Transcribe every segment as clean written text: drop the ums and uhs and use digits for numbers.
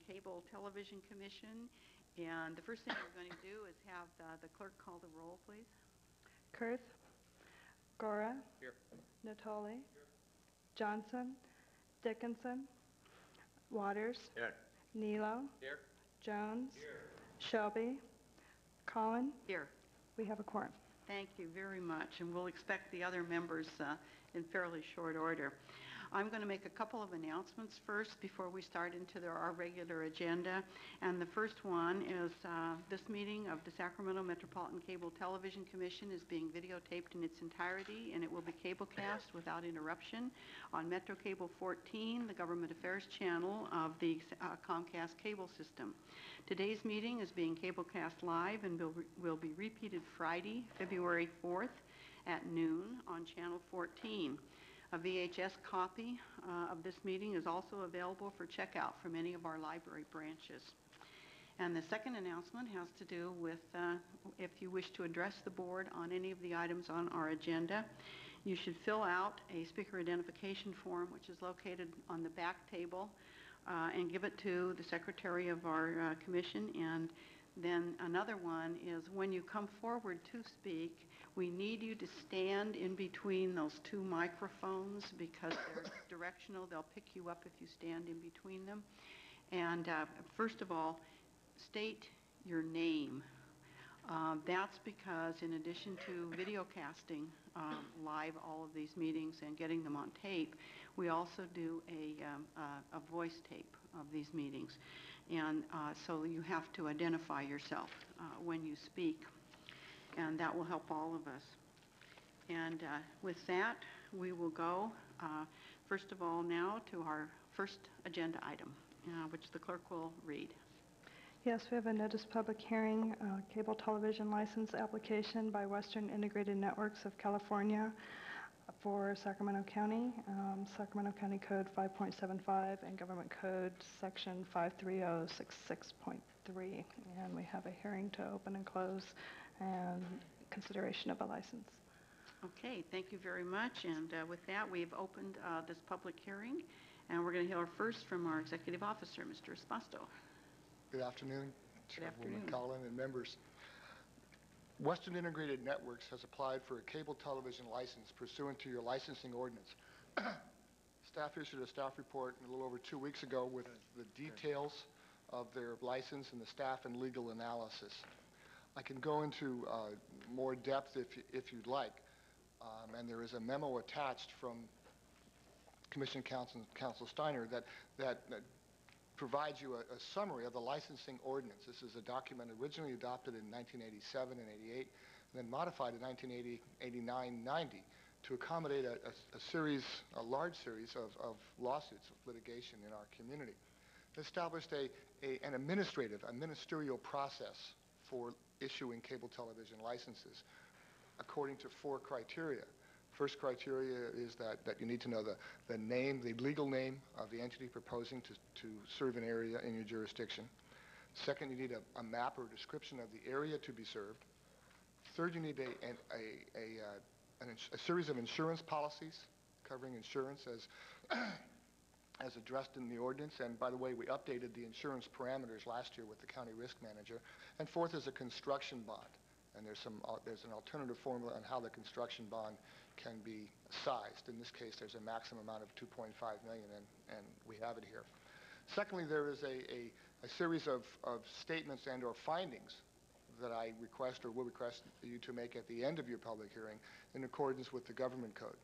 Cable Television Commission. And the first thing we're going to do is have the clerk call the roll, please. Kurth, Gora, Here. Natoli, here. Johnson, Dickinson, Waters, Here. Nilo, Here. Jones, Here. Shelby, Collin. Here. We have a quorum. Thank you very much, and we'll expect the other members in fairly short order. I'm going to make a couple of announcements first before we start into our regular agenda. And the first one is this meeting of the Sacramento Metropolitan Cable Television Commission is being videotaped in its entirety, and it will be cablecast without interruption on Metro Cable 14, the Government Affairs channel of the Comcast cable system. Today's meeting is being cablecast live and will be repeated Friday, February 4th at noon on Channel 14. A VHS copy of this meeting is also available for checkout from any of our library branches. And the second announcement has to do with if you wish to address the board on any of the items on our agenda, you should fill out a speaker identification form, which is located on the back table, and give it to the secretary of our commission. And then another one is when you come forward to speak, we need you to stand in between those two microphones because they're directional. They'll pick you up if you stand in between them. And first of all, state your name. That's because in addition to videocasting live all of these meetings and getting them on tape, we also do a voice tape of these meetings. And so you have to identify yourself when you speak, and that will help all of us. And with that, we will go, first of all, now to our first agenda item, which the clerk will read. Yes, we have a notice public hearing, cable television license application by Western Integrated Networks of California for Sacramento County, Sacramento County Code 5.75 and Government Code Section 53066.3. And we have a hearing to open and close and consideration of a license. Okay, thank you very much. And with that, we've opened this public hearing, and we're going to hear first from our executive officer, Mr. Espasto. Good afternoon, Chairwoman Collin and members. Western Integrated Networks has applied for a cable television license pursuant to your licensing ordinance. Staff issued a staff report a little over 2 weeks ago with the details of their license and the staff and legal analysis. I can go into more depth if you'd like, and there is a memo attached from Commission Counsel Steiner that provides you a summary of the licensing ordinance. This is a document originally adopted in 1987 and 88, and then modified in 1980, 89, 90 to accommodate a large series of lawsuits, of litigation in our community. It established a ministerial process for issuing cable television licenses according to 4 criteria. First criteria is that you need to know the name, the legal name of the entity proposing to serve an area in your jurisdiction. Second, you need a map or description of the area to be served. Third, you need a series of insurance policies covering insurance as addressed in the ordinance. And by the way, we updated the insurance parameters last year with the county risk manager. And fourth is a construction bond. And there's an alternative formula on how the construction bond can be sized. In this case, there's a maximum amount of $2.5 million, and we have it here. Secondly, there is a series of statements and or findings that I request or will request you to make at the end of your public hearing in accordance with the government code.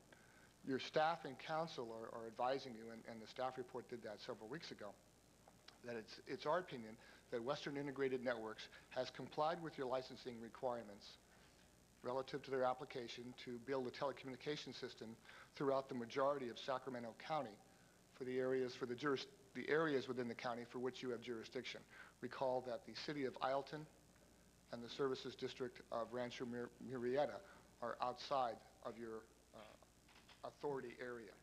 Your staff and counsel are advising you, and the staff report did that several weeks ago, that it's our opinion that Western Integrated Networks has complied with your licensing requirements relative to their application to build a telecommunications system throughout the majority of Sacramento County for the areas within the county for which you have jurisdiction. Recall that the city of Ileton and the services district of Rancho Murrieta are outside of your authority area.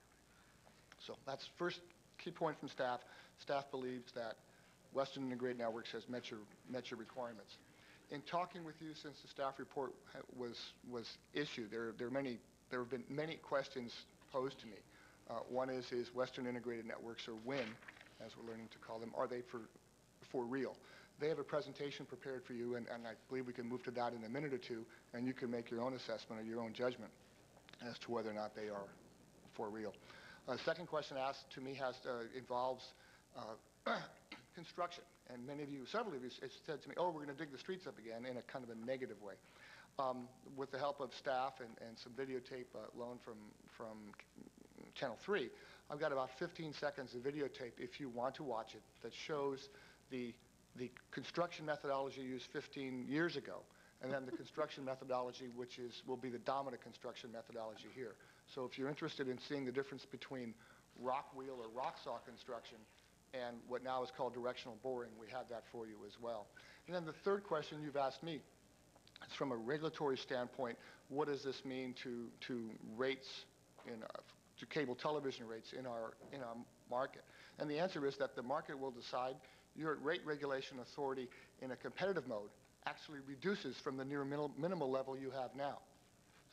So that's first key point from staff. Staff believes that Western Integrated Networks has met your requirements. In talking with you since the staff report was issued, there have been many questions posed to me. One is Western Integrated Networks or WIN, as we're learning to call them, are they for real? They have a presentation prepared for you, and I believe we can move to that in a minute or two, and you can make your own assessment or your own judgment as to whether or not they are for real. Second question asked to me involves construction, and several of you said to me, oh, we're going to dig the streets up again, in a kind of a negative way. With the help of staff and some videotape loaned from Channel 3, I've got about 15 seconds of videotape, if you want to watch it, that shows the construction methodology used 15 years ago, and then the construction methodology which will be the dominant construction methodology here. So if you're interested in seeing the difference between rock wheel or rock saw construction and what now is called directional boring, we have that for you as well. And then the third question you've asked me, it's from a regulatory standpoint, what does this mean to rates, to cable television rates in our market? And the answer is that the market will decide. Your rate regulation authority in a competitive mode actually reduces from the near minimal level you have now.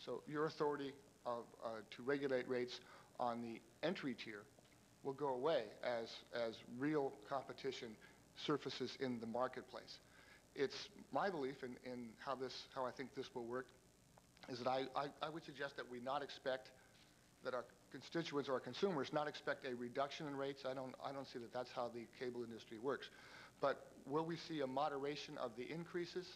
So your authority to regulate rates on the entry tier will go away as real competition surfaces in the marketplace. It's my belief in how I think this will work is that I would suggest that we not expect that our constituents or our consumers not expect a reduction in rates. I don't see that that's how the cable industry works. But will we see a moderation of the increases?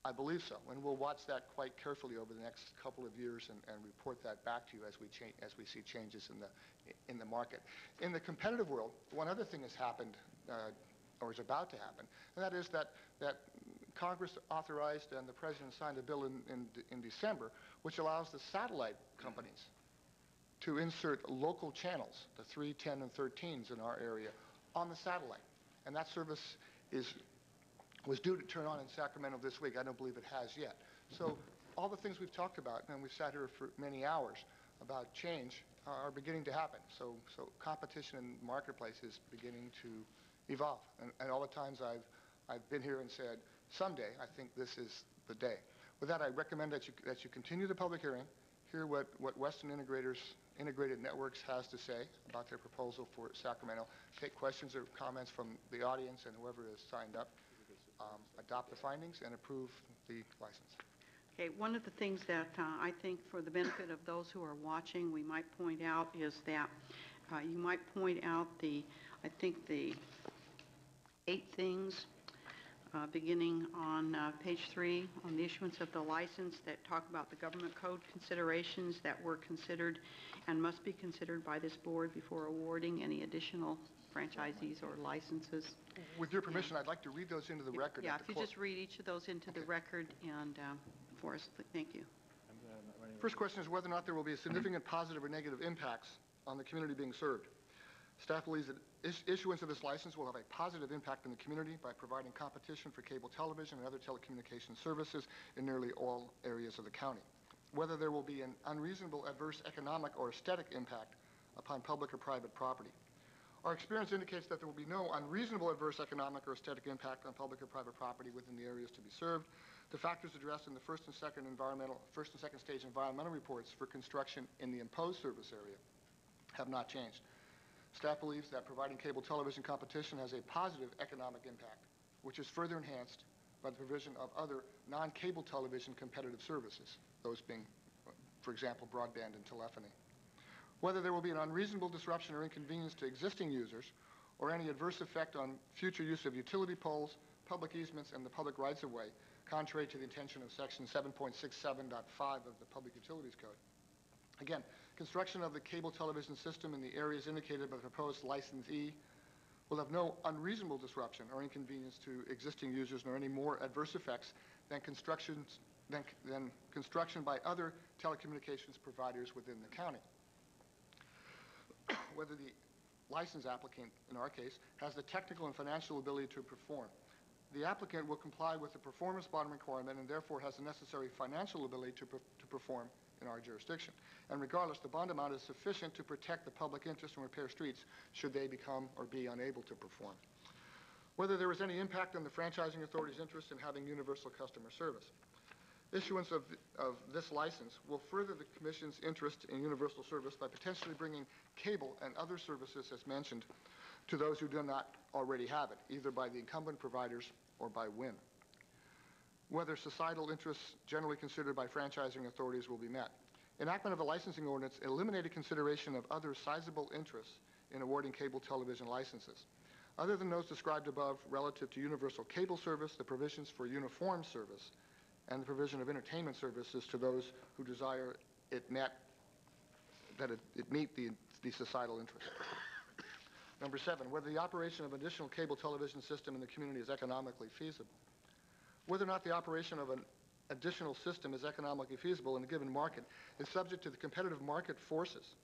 I believe so, and we'll watch that quite carefully over the next couple of years and report that back to you as we see changes in the market. In the competitive world, one other thing has happened or is about to happen, and that is that Congress authorized and the President signed a bill in December which allows the satellite companies to insert local channels, the 3, 10, and 13s in our area, on the satellite. And that service was due to turn on in Sacramento this week. I don't believe it has yet. So all the things we've talked about, and we've sat here for many hours about change, are beginning to happen. So competition in the marketplace is beginning to evolve. And all the times I've been here and said, someday, I think this is the day. With that, I recommend that you continue the public hearing, hear what Western Integrated Networks has to say about their proposal for Sacramento, take questions or comments from the audience and whoever has signed up, adopt the findings, and approve the license. Okay, one of the things that I think for the benefit of those who are watching, we might point out is that you might point out the 8 things beginning on page 3 on the issuance of the license that talk about the government code considerations that were considered and must be considered by this board before awarding any additional franchisees or licenses. With your permission, I'd like to read those into the record. Yeah, if you just read each of those into the record and for us, thank you. First question is whether or not there will be a significant positive or negative impacts on the community being served. Staff believes that issuance of this license will have a positive impact on the community by providing competition for cable television and other telecommunications services in nearly all areas of the county. Whether there will be an unreasonable adverse economic or aesthetic impact upon public or private property. Our experience indicates that there will be no unreasonable adverse economic or aesthetic impact on public or private property within the areas to be served. The factors addressed in the first and second stage environmental reports for construction in the imposed service area have not changed. Staff believes that providing cable television competition has a positive economic impact, which is further enhanced by the provision of other non-cable television competitive services, those being, for example, broadband and telephony. Whether there will be an unreasonable disruption or inconvenience to existing users or any adverse effect on future use of utility poles, public easements, and the public rights-of-way, contrary to the intention of Section 7.67.5 of the Public Utilities Code. Again, construction of the cable television system in the areas indicated by the proposed licensee will have no unreasonable disruption or inconvenience to existing users nor any more adverse effects than construction by other telecommunications providers within the county. Whether the license applicant, in our case, has the technical and financial ability to perform. The applicant will comply with the performance bond requirement and therefore has the necessary financial ability to perform in our jurisdiction. And regardless, the bond amount is sufficient to protect the public interest and repair streets should they become or be unable to perform. Whether there is any impact on the franchising authority's interest in having universal customer service. Issuance of this license will further the Commission's interest in universal service by potentially bringing cable and other services, as mentioned, to those who do not already have it, either by the incumbent providers or by WIN. Whether societal interests generally considered by franchising authorities will be met. Enactment of a licensing ordinance eliminated consideration of other sizable interests in awarding cable television licenses. Other than those described above relative to universal cable service, the provisions for uniform service, and the provision of entertainment services to those who desire it meet the societal interest. Number 7, whether the operation of additional cable television system in the community is economically feasible. Whether or not the operation of an additional system is economically feasible in a given market is subject to the competitive market forces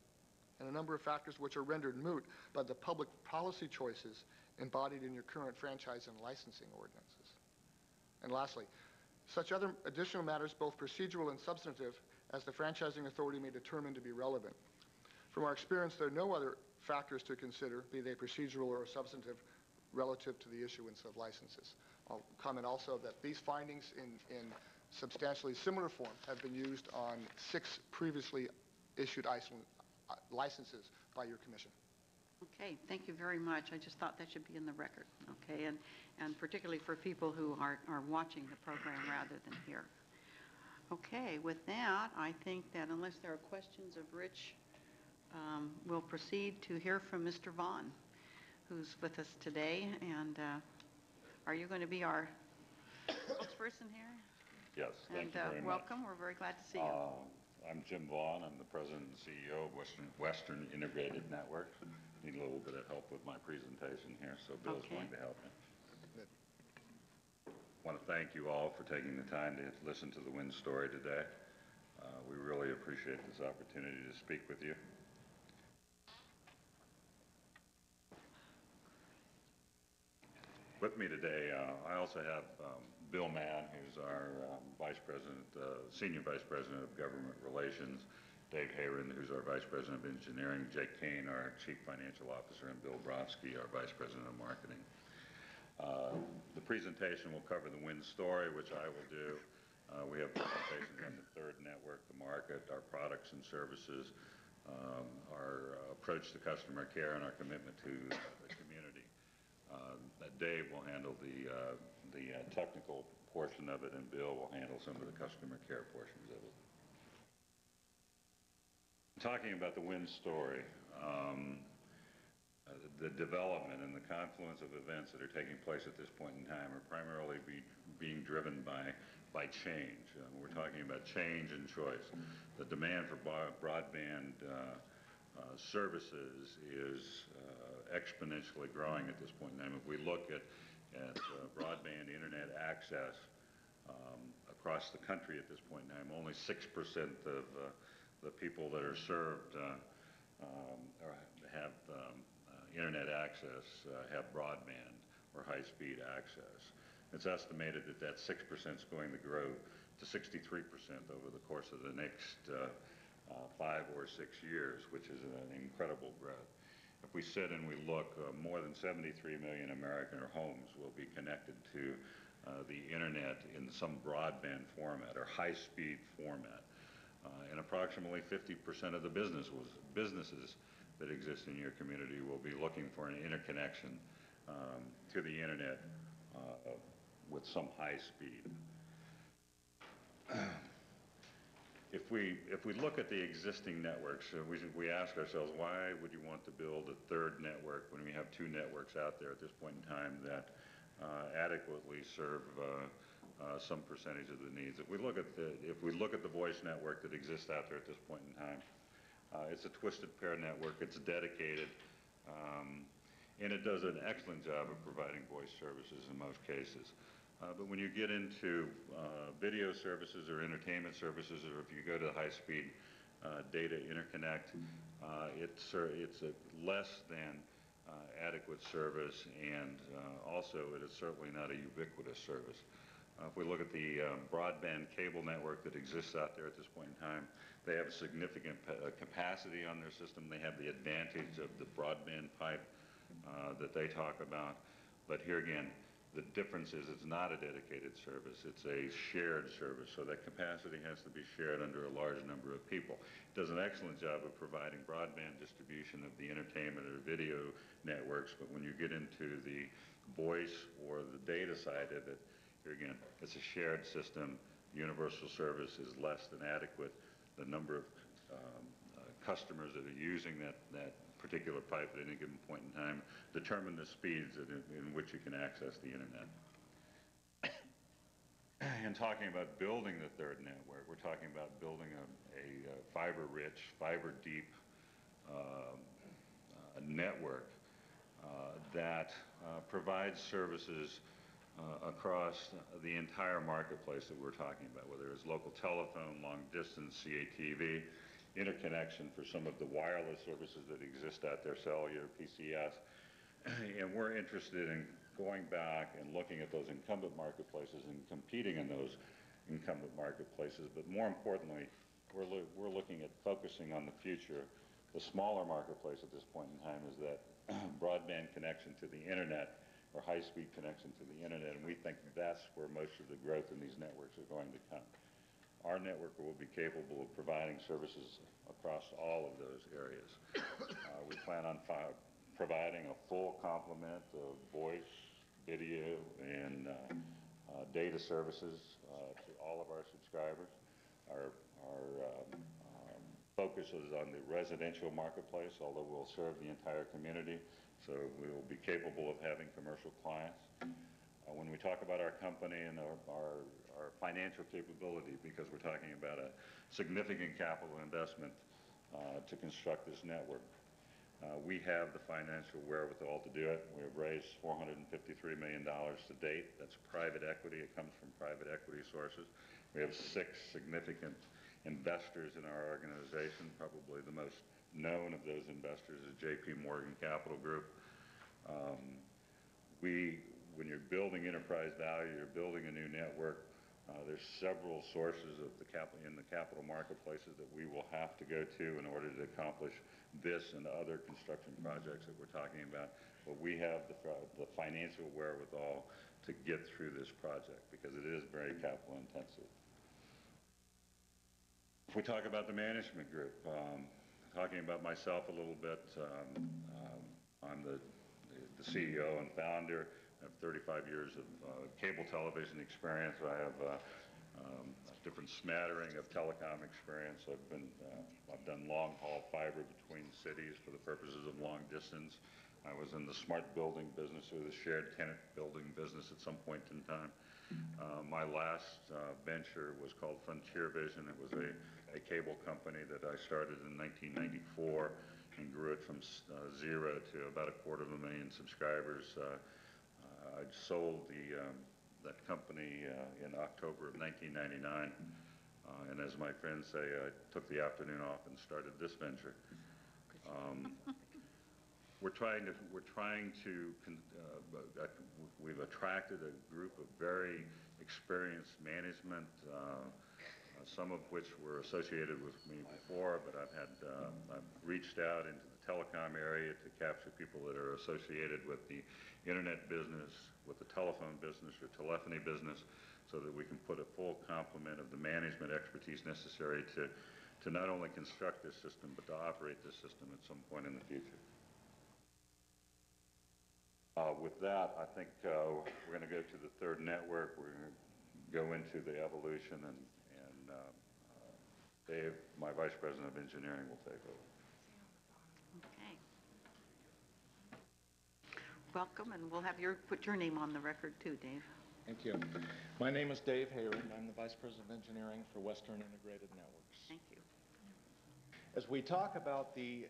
and a number of factors which are rendered moot by the public policy choices embodied in your current franchise and licensing ordinances. And lastly, such other additional matters, both procedural and substantive, as the franchising authority may determine to be relevant. From our experience, there are no other factors to consider, be they procedural or substantive, relative to the issuance of licenses. I'll comment also that these findings in substantially similar form have been used on 6 previously issued licenses by your commission. Okay, thank you very much. I just thought that should be in the record, okay, and particularly for people who are watching the program rather than here. Okay, with that, I think that unless there are questions of Rich, we'll proceed to hear from Mr. Vaughn, who's with us today. And are you going to be our spokesperson here? Yes, thank you very much. Welcome. We're very glad to see you. I'm Jim Vaughn. I'm the president and CEO of Western Integrated Network. Need a little bit of help with my presentation here, so Bill's going to help me. I want to thank you all for taking the time to listen to the WIN story today. We really appreciate this opportunity to speak with you. With me today, I also have Bill Mann, who's our Senior Vice President of Government Relations, Dave Hayron, who's our Vice President of Engineering, Jake Kane, our Chief Financial Officer, and Bill Brodsky, our Vice President of Marketing. The presentation will cover the WIN story, which I will do. We have presentations on the third network, the market, our products and services, our approach to customer care, and our commitment to the community. Dave will handle the technical portion of it, and Bill will handle some of the customer care portions of it. Talking about the WIN story, the development and the confluence of events that are taking place at this point in time are primarily being driven by change. We're talking about change and choice. The demand for broadband services is exponentially growing at this point in time. If we look at broadband internet access across the country at this point in time, only 6% of the people that are served or have internet access have broadband or high-speed access. It's estimated that that 6% is going to grow to 63% over the course of the next 5 or 6 years, which is an incredible growth. If we sit and we look, more than 73 million American homes will be connected to the internet in some broadband format or high-speed format. And approximately 50% of the businesses that exist in your community will be looking for an interconnection to the internet with some high speed. If we look at the existing networks, we ask ourselves, why would you want to build a third network when we have 2 networks out there at this point in time that adequately serve some percentage of the needs? If we look at the voice network that exists out there at this point in time, it's a twisted pair network. It's dedicated, and it does an excellent job of providing voice services in most cases. But when you get into video services or entertainment services, or if you go to high-speed data interconnect, it's a less than adequate service, and also it is certainly not a ubiquitous service. If we look at the broadband cable network that exists out there at this point in time, they have significant capacity on their system. They have the advantage of the broadband pipe that they talk about. But here again, The difference is it's not a dedicated service, it's a shared service, so that capacity has to be shared under a large number of people. It does an excellent job of providing broadband distribution of the entertainment or video networks, but when you get into the voice or the data side of it, here again, it's a shared system. Universal service is less than adequate. The number of customers that are using that particular pipe at any given point in time determine the speeds in which you can access the internet. And talking about building the third network, we're talking about building a fiber-rich, fiber-deep network that provides services across the entire marketplace that we're talking about, whether it's local telephone, long-distance, CATV, interconnection for some of the wireless services that exist out there, cellular, PCS, and we're interested in going back and looking at those incumbent marketplaces and competing in those incumbent marketplaces, but more importantly, we're looking at focusing on the future. The smaller marketplace at this point in time is that broadband connection to the internet or high-speed connection to the internet, and we think that's where most of the growth in these networks are going to come. Our network will be capable of providing services across all of those areas. We plan on providing a full complement of voice, video, and data services to all of our subscribers. Our focus is on the residential marketplace, although we'll serve the entire community, so we will be capable of having commercial clients. When we talk about our company and our financial capability, because we're talking about a significant capital investment to construct this network, we have the financial wherewithal to do it. We have raised $453 million to date. That's private equity. It comes from private equity sources. We have 6 significant investors in our organization. Probably the most known of those investors is JP Morgan Capital Group. When you're building enterprise value, you're building a new network, there's several sources of in the capital marketplaces that we will have to go to in order to accomplish this and other construction projects that we're talking about. But we have the financial wherewithal to get through this project because it is very capital intensive. If we talk about the management group, talking about myself a little bit, I'm the CEO and founder. I have 35 years of cable television experience. I have a different smattering of telecom experience. I've done long-haul fiber between cities for the purposes of long distance. I was in the smart building business or the shared tenant building business at some point in time. My last venture was called Frontier Vision. It was a cable company that I started in 1994 and grew it from 0 to about 250,000 subscribers. I sold that company in October of 1999, and as my friends say, I took the afternoon off and started this venture. We've attracted a group of very experienced management, some of which were associated with me before, but I've reached out into the telecom area to capture people that are associated with the internet business, with the telephone business or telephony business, so that we can put a full complement of the management expertise necessary to not only construct this system, but to operate this system at some point in the future. With that, I think we're going to go to the third network. We're going to go into the evolution, and Dave, my Vice President of Engineering, will take over. Okay. Welcome, and we'll have put your name on the record too, Dave. Thank you. My name is Dave Hayward. I'm the Vice President of Engineering for Western Integrated Networks. Thank you. As we talk about the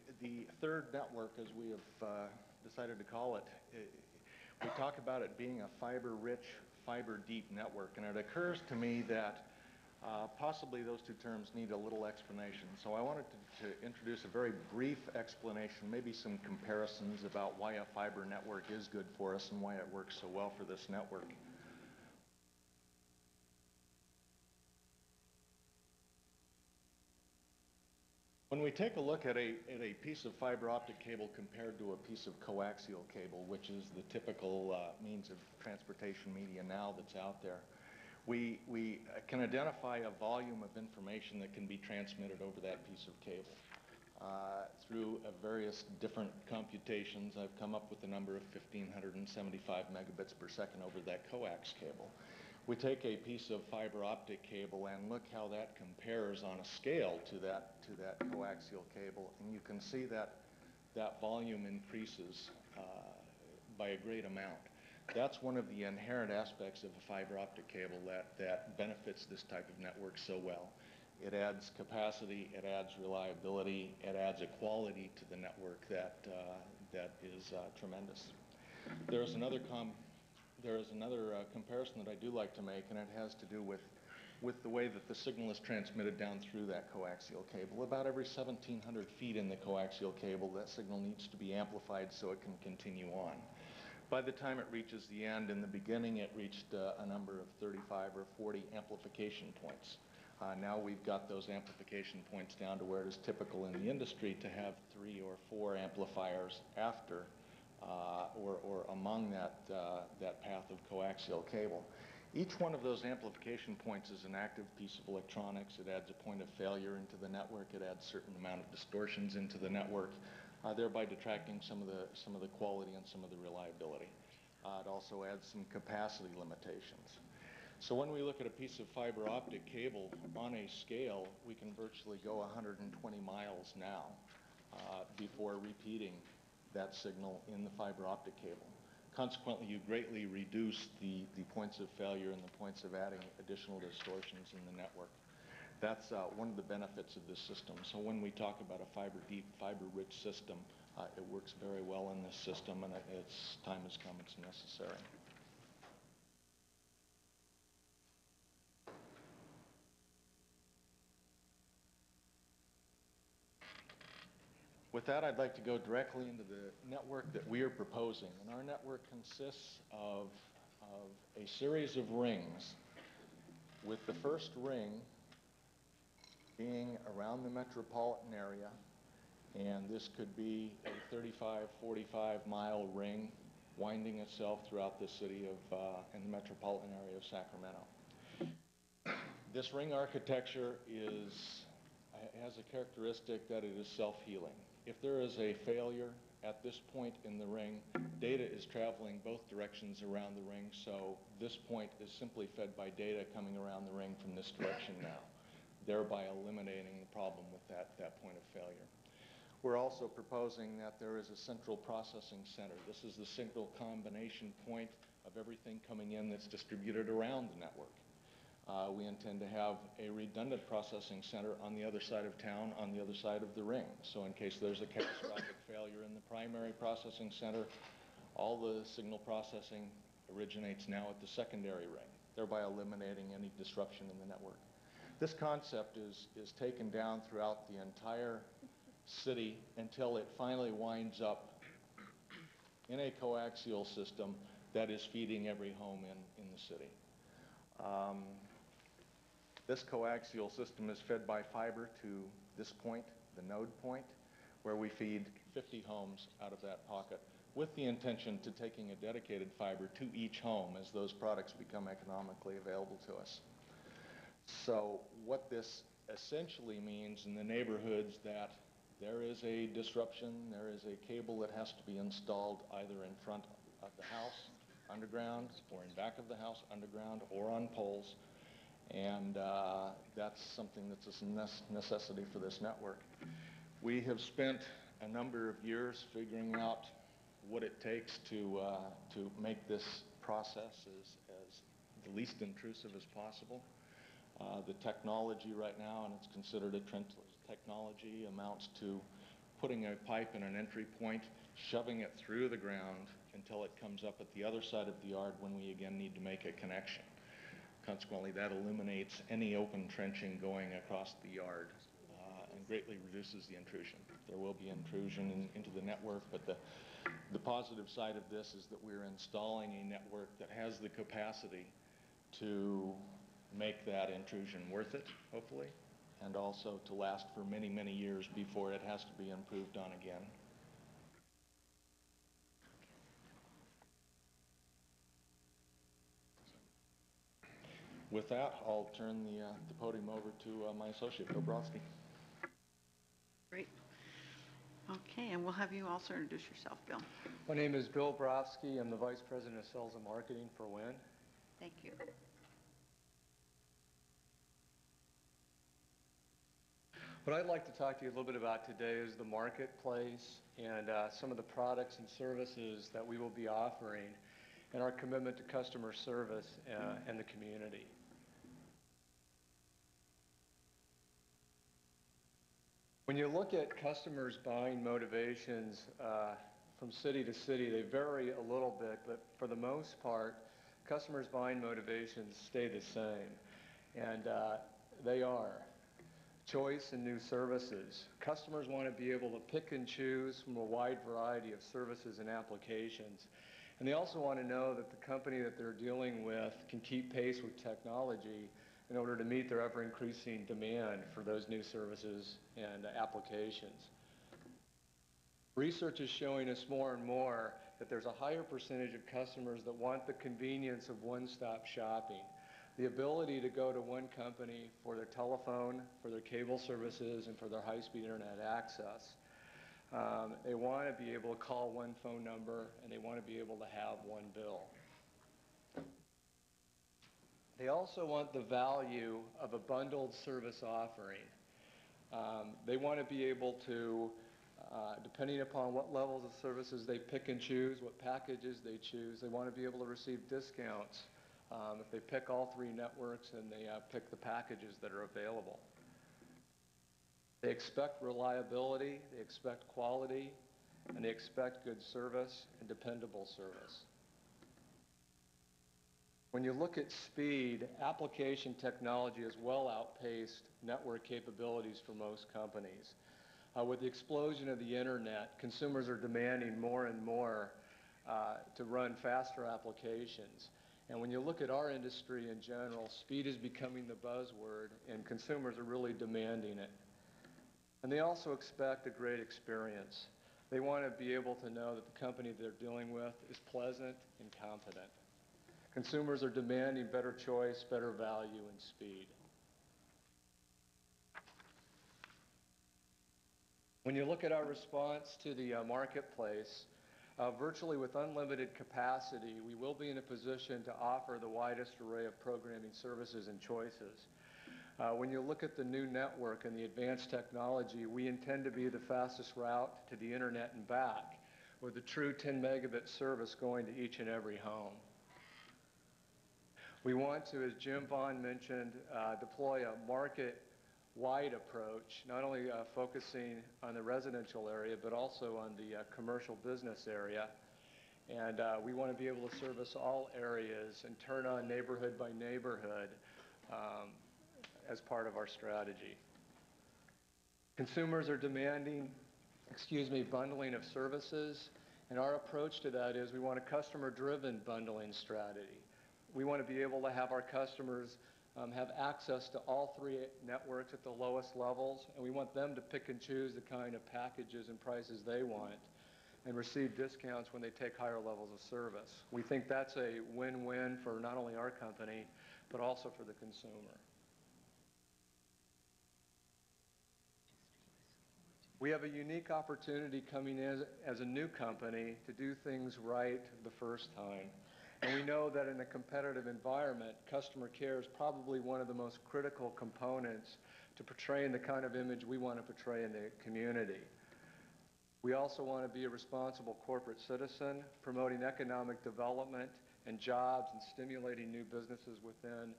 third network, as we have decided to call it, we talk about it being a fiber-rich, fiber-deep network, and it occurs to me that possibly those two terms need a little explanation. So I wanted to introduce a very brief explanation, maybe some comparisons about why a fiber network is good for us and why it works so well for this network. When we take a look at a piece of fiber optic cable compared to a piece of coaxial cable, which is the typical means of transportation media now that's out there, we can identify a volume of information that can be transmitted over that piece of cable. Through various different computations, I've come up with a number of 1,575 megabits per second over that coax cable. We take a piece of fiber optic cable and look how that compares on a scale to that coaxial cable, and you can see that that volume increases by a great amount. That's one of the inherent aspects of a fiber optic cable that benefits this type of network so well. It adds capacity, it adds reliability, it adds a quality to the network that is tremendous. There is another comparison that I do like to make, and it has to do with the way that the signal is transmitted down through that coaxial cable. About every 1,700 feet in the coaxial cable, that signal needs to be amplified so it can continue on. By the time it reaches the end, in the beginning it reached a number of 35 or 40 amplification points. Now we've got those amplification points down to where it is typical in the industry to have 3 or 4 amplifiers after or among that path of coaxial cable. Each one of those amplification points is an active piece of electronics. It adds a point of failure into the network. It adds a certain amount of distortions into the network, thereby detracting some of the quality and some of the reliability. It also adds some capacity limitations. So when we look at a piece of fiber optic cable on a scale, we can virtually go 120 miles now before repeating that signal in the fiber optic cable. Consequently, you greatly reduce the points of failure and the points of adding additional distortions in the network. That's one of the benefits of this system. So when we talk about a fiber-deep, fiber-rich system, it works very well in this system, and its time has come, it's necessary. With that, I'd like to go directly into the network that we are proposing. And our network consists of a series of rings, with the first ring being around the metropolitan area. And this could be a 35, 45-mile ring winding itself throughout the city of, in the metropolitan area of Sacramento. This ring architecture has a characteristic that it is self-healing. If there is a failure at this point in the ring, data is traveling both directions around the ring, so this point is simply fed by data coming around the ring from this direction now, thereby eliminating the problem with that point of failure. We're also proposing that there is a central processing center. This is the signal combination point of everything coming in that's distributed around the network. We intend to have a redundant processing center on the other side of town, on the other side of the ring. So in case there's a catastrophic failure in the primary processing center, all the signal processing originates now at the secondary ring, thereby eliminating any disruption in the network. This concept is taken down throughout the entire city until it finally winds up in a coaxial system that is feeding every home in the city. This coaxial system is fed by fiber to this point, the node point, where we feed 50 homes out of that pocket, with the intention to taking a dedicated fiber to each home as those products become economically available to us. So what this essentially means in the neighborhoods that there is a disruption, there is a cable that has to be installed either in front of the house, underground, or in back of the house, underground, or on poles. And that's something that's a necessity for this network. We have spent a number of years figuring out what it takes to make this process as the least intrusive as possible. The technology right now, and it's considered a trench technology, amounts to putting a pipe in an entry point, shoving it through the ground until it comes up at the other side of the yard when we again need to make a connection. Consequently, that eliminates any open trenching going across the yard and greatly reduces the intrusion. There will be intrusion into the network, but the positive side of this is that we're installing a network that has the capacity to make that intrusion worth it, hopefully, and also to last for many, many years before it has to be improved on again. With that, I'll turn the podium over to my associate, Bill Brodsky. Great. Okay, and we'll have you also introduce yourself, Bill. My name is Bill Brodsky. I'm the Vice President of Sales and Marketing for WIN. Thank you. What I'd like to talk to you a little bit about today is the marketplace and some of the products and services that we will be offering and our commitment to customer service and the community. When you look at customers' buying motivations from city to city, they vary a little bit, but for the most part, customers' buying motivations stay the same. And they are choice and new services. Customers want to be able to pick and choose from a wide variety of services and applications. And they also want to know that the company that they're dealing with can keep pace with technology in order to meet their ever-increasing demand for those new services and applications. Research is showing us more and more that there's a higher percentage of customers that want the convenience of one-stop shopping, the ability to go to one company for their telephone, for their cable services, and for their high-speed internet access. They want to be able to call one phone number, and they want to be able to have one bill. They also want the value of a bundled service offering. They want to be able to, depending upon what levels of services they pick and choose, what packages they choose, they want to be able to receive discounts if they pick all three networks and they pick the packages that are available. They expect reliability, they expect quality, and they expect good service and dependable service. When you look at speed, application technology has well outpaced network capabilities for most companies. With the explosion of the internet, consumers are demanding more and more to run faster applications. And when you look at our industry in general, speed is becoming the buzzword, and consumers are really demanding it. And they also expect a great experience. They want to be able to know that the company they're dealing with is pleasant and competent. Consumers are demanding better choice, better value, and speed. When you look at our response to the marketplace, virtually with unlimited capacity, we will be in a position to offer the widest array of programming services and choices. When you look at the new network and the advanced technology, we intend to be the fastest route to the internet and back, with a true 10 megabit service going to each and every home. We want to, as Jim Vaughn mentioned, deploy a market-wide approach, not only focusing on the residential area, but also on the commercial business area. And we want to be able to service all areas and turn on neighborhood by neighborhood as part of our strategy. Consumers are demanding, bundling of services, and our approach to that is we want a customer-driven bundling strategy. We want to be able to have our customers have access to all three networks at the lowest levels, and we want them to pick and choose the kind of packages and prices they want and receive discounts when they take higher levels of service. We think that's a win-win for not only our company, but also for the consumer. We have a unique opportunity coming in as a new company to do things right the first time. And we know that in a competitive environment, customer care is probably one of the most critical components to portraying the kind of image we want to portray in the community. We also want to be a responsible corporate citizen, promoting economic development and jobs and stimulating new businesses within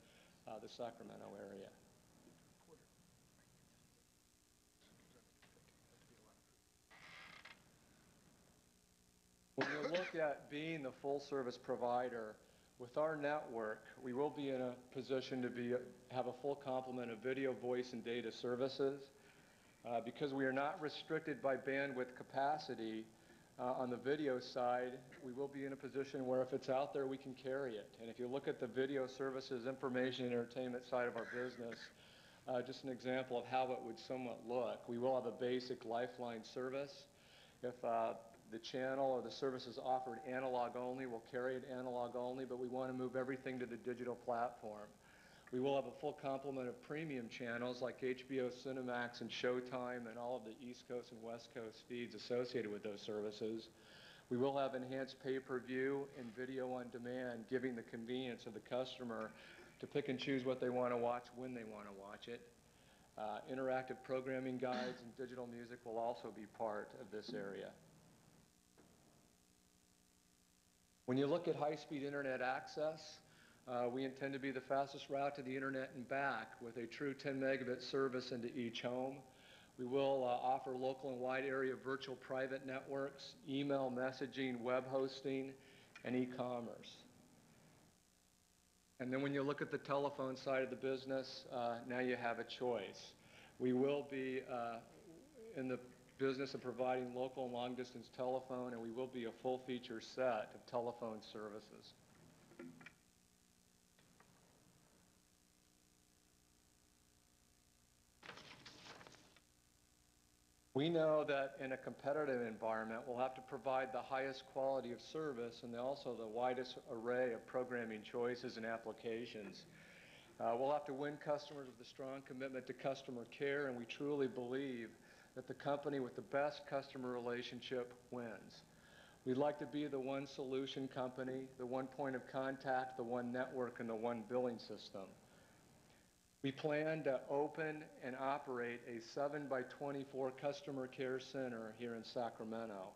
the Sacramento area. When you look at being the full-service provider, with our network, we will be in a position to have a full complement of video, voice, and data services. Because we are not restricted by bandwidth capacity on the video side, we will be in a position where if it's out there, we can carry it. And if you look at the video services, information, and entertainment side of our business, Just an example of how it would somewhat look. We will have a basic lifeline service. If the channel or the service is offered analog only, we'll carry it analog only, but we want to move everything to the digital platform. We will have a full complement of premium channels like HBO, Cinemax, and Showtime, and all of the East Coast and West Coast feeds associated with those services. We will have enhanced pay-per-view and video on demand, giving the convenience of the customer to pick and choose what they want to watch when they want to watch it. Interactive programming guides and digital music will also be part of this area. When you look at high-speed internet access, we intend to be the fastest route to the internet and back with a true 10 megabit service into each home. We will offer local and wide area virtual private networks, email messaging, web hosting, and e-commerce. And then when you look at the telephone side of the business, now you have a choice. We will be in the business of providing local and long-distance telephone, and we will be a full-feature set of telephone services. We know that in a competitive environment, we'll have to provide the highest quality of service and also the widest array of programming choices and applications. We'll have to win customers with a strong commitment to customer care, and we truly believe that the company with the best customer relationship wins. We'd like to be the one solution company, the one point of contact, the one network, and the one billing system. We plan to open and operate a 7x24 customer care center here in Sacramento,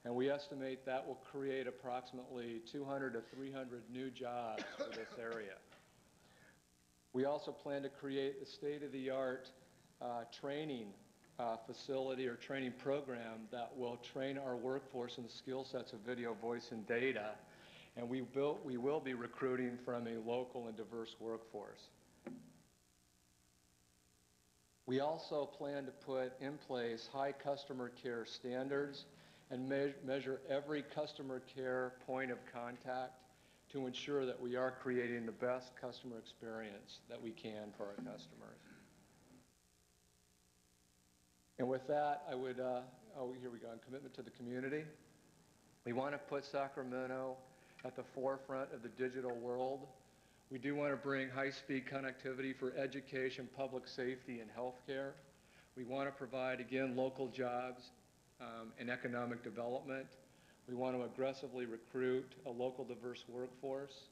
and we estimate that will create approximately 200 to 300 new jobs for this area. We also plan to create a state-of-the-art training facility or training program that will train our workforce in the skill sets of video, voice, and data, and we will be recruiting from a local and diverse workforce. We also plan to put in place high customer care standards and measure every customer care point of contact to ensure that we are creating the best customer experience that we can for our customers. And with that, I would, here we go, on commitment to the community. We want to put Sacramento at the forefront of the digital world. We do want to bring high-speed connectivity for education, public safety, and healthcare. We want to provide, again, local jobs and economic development. We want to aggressively recruit a local diverse workforce.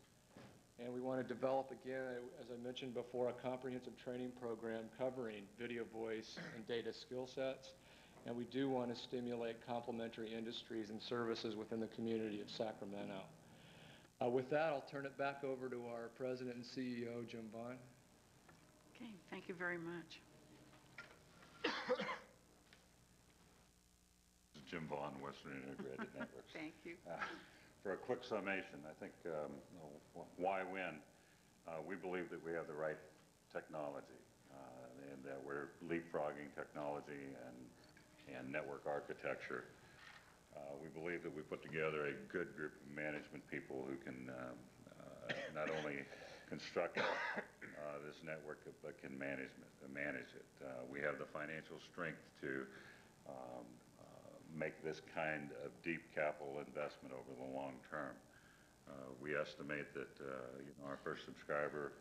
And we want to develop, again, as I mentioned before, a comprehensive training program covering video, voice, and data skill sets. And we do want to stimulate complementary industries and services within the community of Sacramento. With that, I'll turn it back over to our President and CEO, Jim Vaughn. Okay, thank you very much. Jim Vaughn, Western Integrated Networks. Thank you. For a quick summation, I think why win? We believe that we have the right technology and that we're leapfrogging technology and network architecture. We believe that we put together a good group of management people who can not only construct this network but can manage it. We have the financial strength to make this kind of deep capital investment over the long term. We estimate that our first subscriber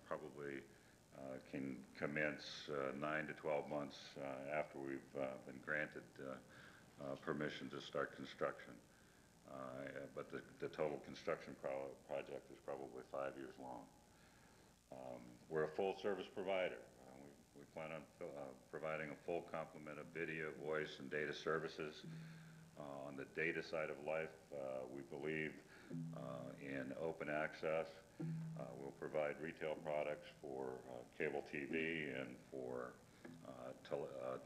probably can commence 9 to 12 months after we've been granted permission to start construction. But the total construction project is probably 5 years long. We're a full service provider. We plan on providing a full complement of video, voice, and data services. On the data side of life, we believe in open access. We'll provide retail products for cable TV and for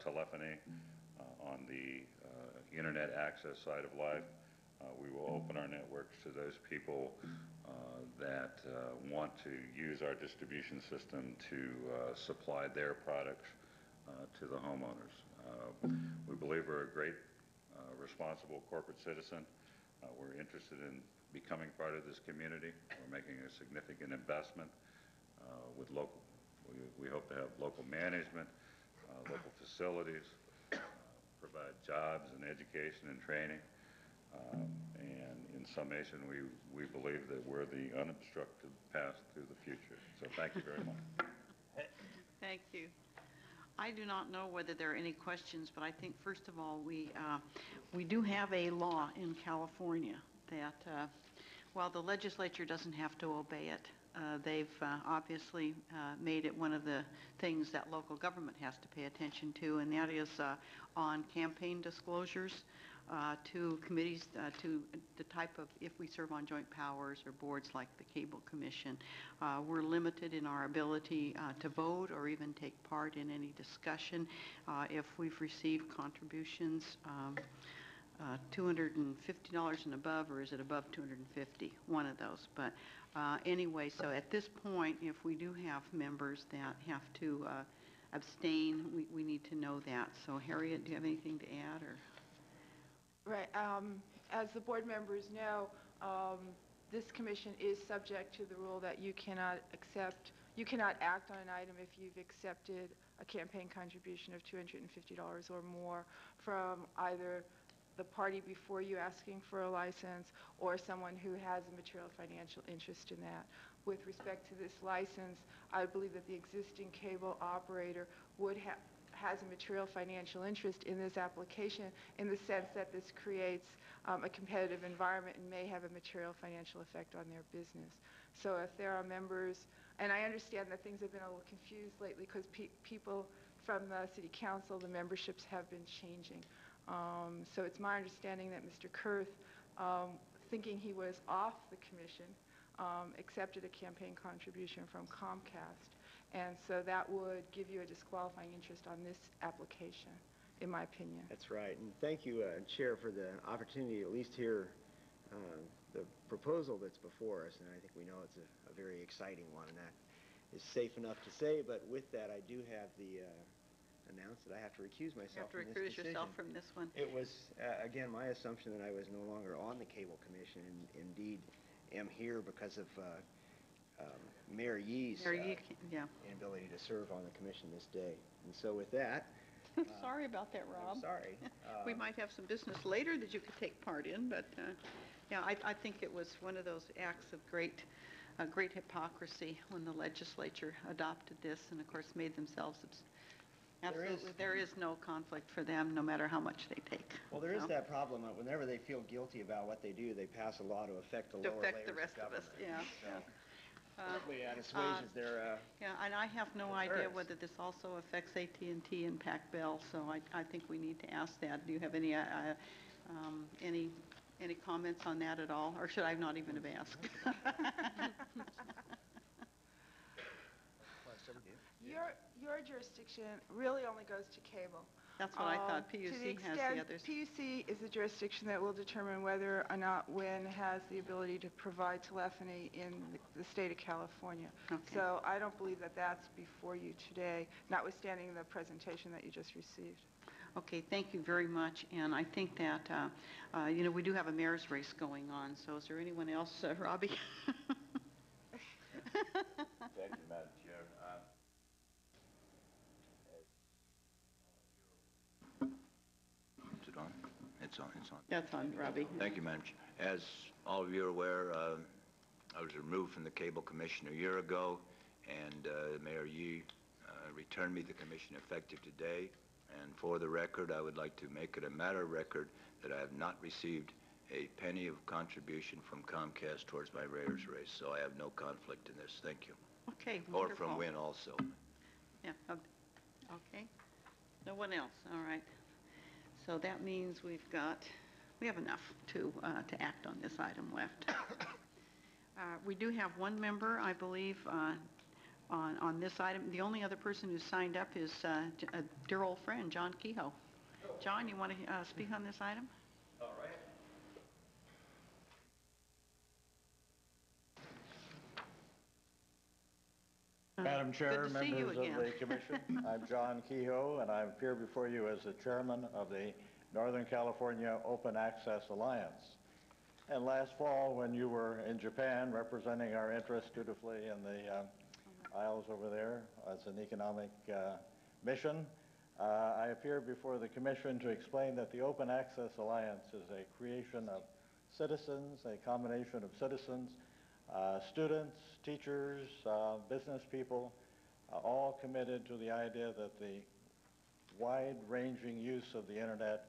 telephony. On the internet access side of life, we will open our networks to those people that want to use our distribution system to supply their products to the homeowners. We believe we're a great, responsible corporate citizen. We're interested in becoming part of this community. We're making a significant investment with We hope to have local management, local facilities, provide jobs and education and training. And in summation, we believe that we're the unobstructed path to the future. So thank you very much. Thank you. I do not know whether there are any questions, but I think first of all, we do have a law in California that while the legislature doesn't have to obey it, they've obviously made it one of the things that local government has to pay attention to, and that is on campaign disclosures to committees, to the type of, if we serve on joint powers or boards like the Cable Commission, we're limited in our ability to vote or even take part in any discussion if we've received contributions $250 and above, or is it above 250? One of those. But anyway, so at this point, if we do have members that have to abstain, we need to know that. So Harriet, do you have anything to add? Or? Right. As the board members know, this commission is subject to the rule that you cannot act on an item if you've accepted a campaign contribution of $250 or more from either the party before you asking for a license or someone who has a material financial interest in that. With respect to this license, I believe that the existing cable operator has a material financial interest in this application in the sense that this creates a competitive environment and may have a material financial effect on their business. So if there are members, and I understand that things have been a little confused lately because people from the city council, the memberships have been changing. So it's my understanding that Mr. Kurth, thinking he was off the commission, accepted a campaign contribution from Comcast. And so that would give you a disqualifying interest on this application, in my opinion. That's right. And thank you, Chair, for the opportunity to at least hear the proposal that's before us. And I think we know it's a very exciting one, and that is safe enough to say. But with that, I do have the announce that I have to recuse myself from this decision. You have to recuse yourself from this one. It was, again, my assumption that I was no longer on the Cable Commission, and indeed am here because of Mayor Yee's inability to serve on the commission this day. And so with that... Sorry about that, Rob. I'm sorry. We might have some business later that you could take part in, but yeah, I think it was one of those acts of great hypocrisy when the legislature adopted this and, of course, made themselves... Absolutely. There is no conflict for them, no matter how much they take. Well, there is that problem. Whenever they feel guilty about what they do, they pass a law to affect the lower layers the rest of us, yeah. So, certainly assuages their... yeah, and I have no idea whether this also affects AT&T and Pac-Bell, so I think we need to ask that. Do you have any comments on that at all, or should I not even have asked? Your jurisdiction really only goes to cable. That's what I thought. PUC has the others. PUC is the jurisdiction that will determine whether or not WIN has the ability to provide telephony in the state of California. Okay. So I don't believe that that's before you today, notwithstanding the presentation that you just received. Okay, thank you very much. And I think that, we do have a mayor's race going on. So is there anyone else, Robbie? Thank you, Madam Chair. Is it on? It's on. That's on, Robbie. Thank you, Madam Chair. As all of you are aware, I was removed from the Cable Commission a year ago, and Mayor Yee returned me the commission effective today. And for the record, I would like to make it a matter of record that I have not received a penny of contribution from Comcast towards my mayor's race, so I have no conflict in this. Thank you. Okay, wonderful. Or from WIN also. Yeah, okay. No one else, all right. So that means we have enough to act on this item left. We do have one member, I believe, on this item. The only other person who's signed up is a dear old friend, John Kehoe. John, you want to speak on this item? All right. Madam Chair, good to see you members of again. the Commission, I'm John Kehoe, and I appear before you as the chairman of the Northern California Open Access Alliance. And last fall, when you were in Japan representing our interests dutifully in the aisles over there. It's an economic mission. I appear before the Commission to explain that the Open Access Alliance is a creation of citizens, a combination of citizens, students, teachers, business people, all committed to the idea that the wide-ranging use of the Internet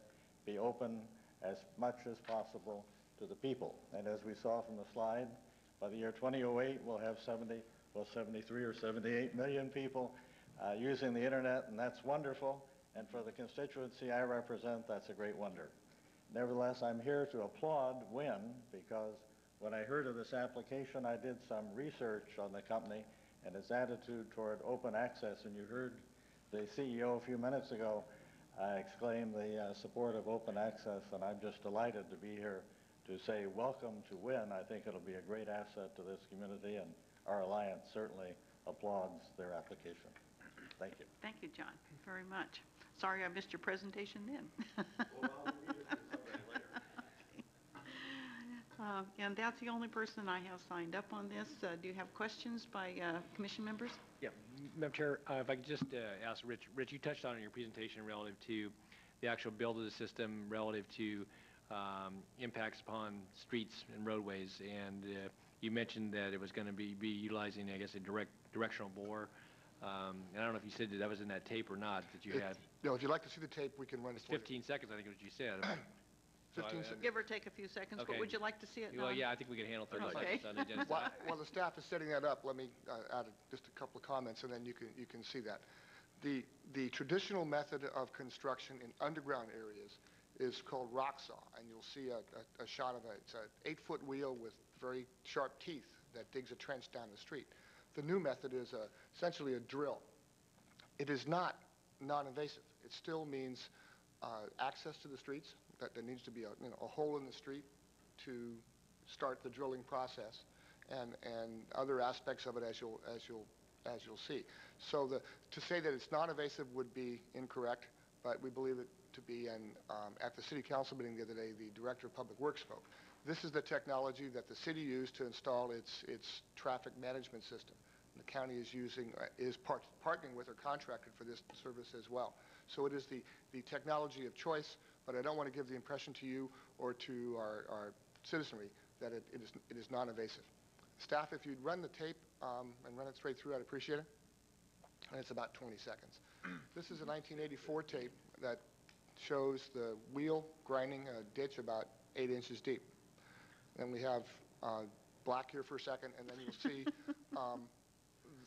be open as much as possible to the people. And as we saw from the slide, by the year 2008, we'll have 73 or 78 million people using the Internet, and that's wonderful. And for the constituency I represent, that's a great wonder. Nevertheless, I'm here to applaud WIN because when I heard of this application, I did some research on the company and its attitude toward open access, and you heard the CEO a few minutes ago exclaim the support of open access, and I'm just delighted to be here to say welcome to WIN. I think it'll be a great asset to this community, and our alliance certainly applauds their application. Thank you. Thank you, John, very much. Sorry I missed your presentation then. Well, I'll read it to somebody later. And that's the only person I have signed up on this. Do you have questions by commission members? Yeah, Madam Chair, if I could just ask Rich. Rich, you touched on in your presentation relative to the actual build of the system, relative to impacts upon streets and roadways, and you mentioned that it was going to be utilizing, I guess, a directional bore. And I don't know if you said that was in that tape or not that you had. No, if you'd like to see the tape, we can run it It's for you. 15 seconds, I think is what you said. 15 seconds. Give or take a few seconds, but Okay. would you like to see it now? Well, yeah, I think we can handle 30 Okay. seconds on the agenda. While the staff is setting that up, let me add just a couple of comments, and then you can see that. The traditional method of construction in underground areas is called rock saw, and you'll see a shot of it. It's an 8-foot wheel with very sharp teeth that digs a trench down the street. The new method is essentially a drill. It is not non-invasive. It still means access to the streets, that there needs to be a hole in the street to start the drilling process, and other aspects of it as you'll see. So to say that it's non-invasive would be incorrect, but we believe it to be. And at the City Council meeting the other day, the Director of Public Works spoke. This is the technology that the city used to install its traffic management system. The county is partnering with or contracted for this service as well. So it is the technology of choice, but I don't want to give the impression to you or to our citizenry that it is non-invasive. Staff, if you'd run the tape and run it straight through, I'd appreciate it. And it's about 20 seconds. This is a 1984 tape that shows the wheel grinding a ditch about 8 inches deep. Then we have black here for a second, and then you'll see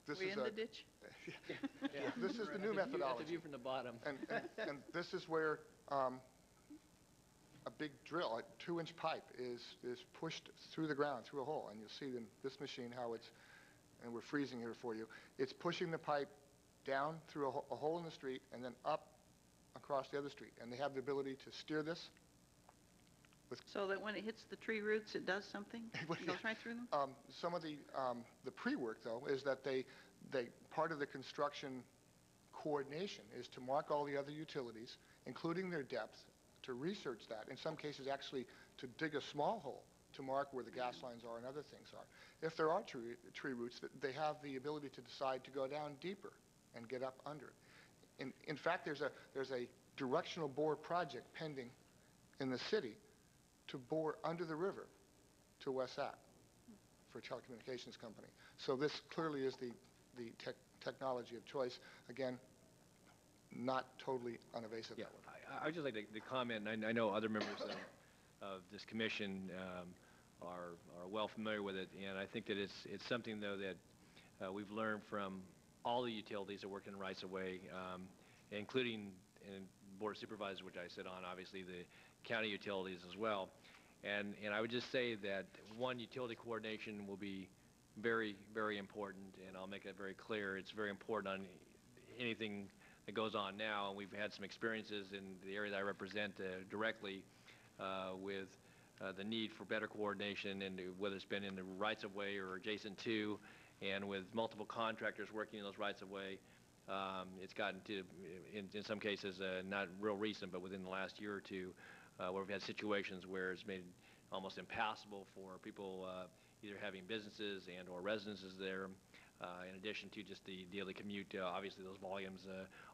this We is in the ditch? Yeah. This is the new methodology. That's a view from the bottom. And this is where a big drill, a 2-inch pipe, is pushed through the ground, through a hole. And you'll see in this machine how it's, and we're freezing here for you, it's pushing the pipe down through a hole in the street and then up across the other street. And they have the ability to steer this. So that when it hits the tree roots, it does something? It goes right through them? Some of the pre-work, though, is that they part of the construction coordination is to mark all the other utilities, including their depth, to research that. In some cases, actually, to dig a small hole to mark where the gas lines are and other things are. If there are tree roots, they have the ability to decide to go down deeper and get up under it. In fact, there's a directional bore project pending in the city to bore under the river to Wesat for a telecommunications company. So this clearly is the technology of choice. Again, not totally unevasive. Yeah, I would just like to comment, and I know other members of this commission are well familiar with it, and I think that it's something, though, that we've learned from all the utilities that work in rights-of-way, including Board of Supervisors, which I sit on, obviously the county utilities as well. And I would just say that, one, utility coordination will be very, very important, and I'll make that very clear. It's very important on anything that goes on now, and we've had some experiences in the area that I represent directly with the need for better coordination, and whether it's been in the rights-of-way or adjacent to, and with multiple contractors working in those rights-of-way. It's gotten to, in some cases, not real recent, but within the last year or two, where we've had situations where it's made almost impassable for people either having businesses and or residences there in addition to just the daily commute. Obviously, those volumes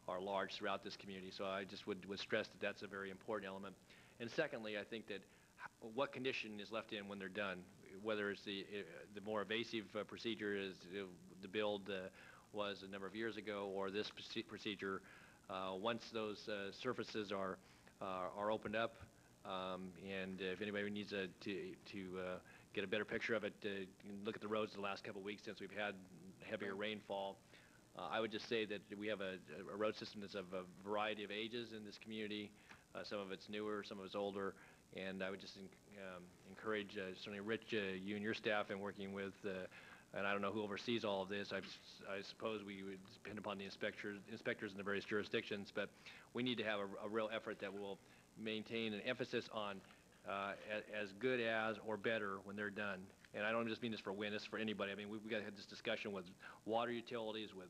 are large throughout this community, so I just would stress that that's a very important element. And secondly, I think that what condition is left in when they're done, whether it's the more evasive procedure is the build was a number of years ago, or this procedure, once those surfaces are opened up, and if anybody needs to get a better picture of it, you can look at the roads the last couple of weeks since we've had heavier rainfall. I would just say that we have a road system that's of a variety of ages in this community. Some of it's newer, some of it's older, and I would just encourage, certainly Rich, you and your staff, in working with, and I don't know who oversees all of this. I suppose we would depend upon the inspectors in the various jurisdictions, but we need to have a real effort that will maintain an emphasis on as good as or better when they're done. And I don't just mean this for Win, it's for anybody. I mean, we've got to have this discussion with water utilities, with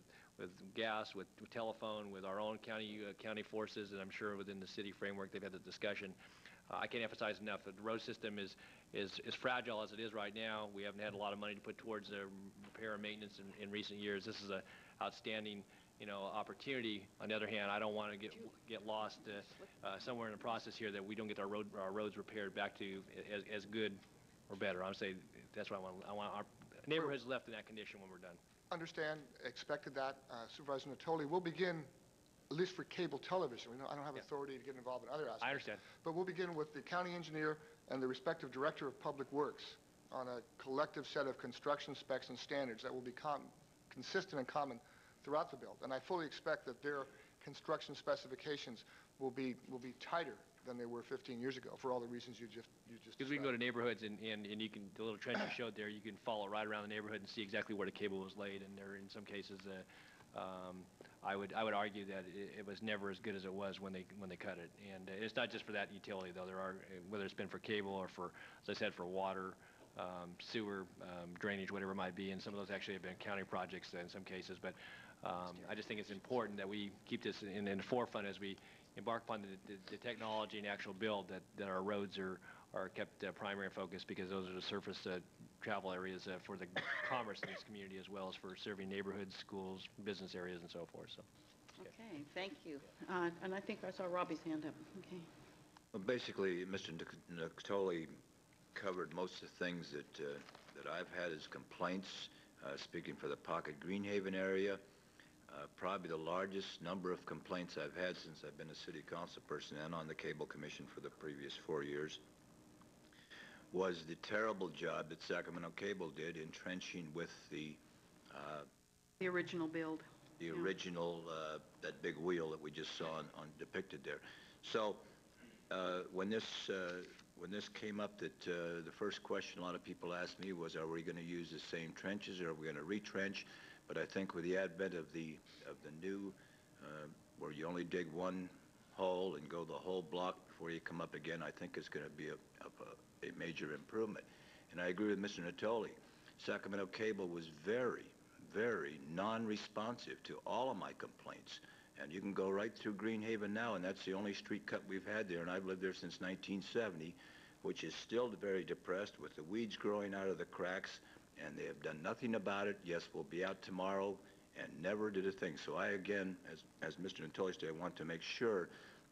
gas, with telephone, with our own county forces, and I'm sure within the city framework they've had the discussion. I can't emphasize enough that the road system is fragile as it is right now. We haven't had a lot of money to put towards repair and maintenance in recent years. This is an outstanding, opportunity. On the other hand, I don't want to get lost somewhere in the process here, that we don't get our roads repaired back to as good or better. I'm saying that's what I want. I want our neighborhoods left in that condition when we're done. Understand, expected that. Supervisor Natoli, we'll begin, at least for cable television. I don't have authority to get involved in other aspects. I understand. But we'll begin with the county engineer and the respective director of public works on a collective set of construction specs and standards that will be consistent and common throughout the build. And I fully expect that their construction specifications will be tighter than they were 15 years ago, for all the reasons you just Because we can go to neighborhoods and you can, the little trench you showed there, you can follow right around the neighborhood and see exactly where the cable was laid, and there, in some cases, I would argue that it was never as good as it was when they cut it. And it's not just for that utility, though. There are, whether it's been for cable or for, as I said, for water, sewer, drainage, whatever it might be, and some of those actually have been county projects in some cases. But I just think it's important that we keep this in the forefront as we embark upon the technology and actual build, that our roads are kept primary focus, because those are the surface travel areas for the commerce in this community, as well as for serving neighborhoods, schools, business areas, and so forth. So. Okay, thank you. And I think I saw Robbie's hand up. Okay. Well, basically, Mr. Natoli covered most of the things that I've had as complaints, speaking for the Pocket Greenhaven area. Probably the largest number of complaints I've had since I've been a city council person and on the cable commission for the previous 4 years was the terrible job that Sacramento Cable did entrenching with the original build. The original, that big wheel that we just saw on depicted there. So when this came up, that the first question a lot of people asked me was, are we going to use the same trenches, or are we going to retrench? But I think with the advent of the new, where you only dig one hole and go the whole block before you come up again, I think it's going to be a major improvement. And I agree with Mr. Natoli. Sacramento Cable was very, very non-responsive to all of my complaints. And you can go right through Greenhaven now, and that's the only street cut we've had there, and I've lived there since 1970, which is still very depressed, with the weeds growing out of the cracks, and they have done nothing about it. Yes, we'll be out tomorrow, and never did a thing. So I, again, as Mr. Natoli said, I want to make sure,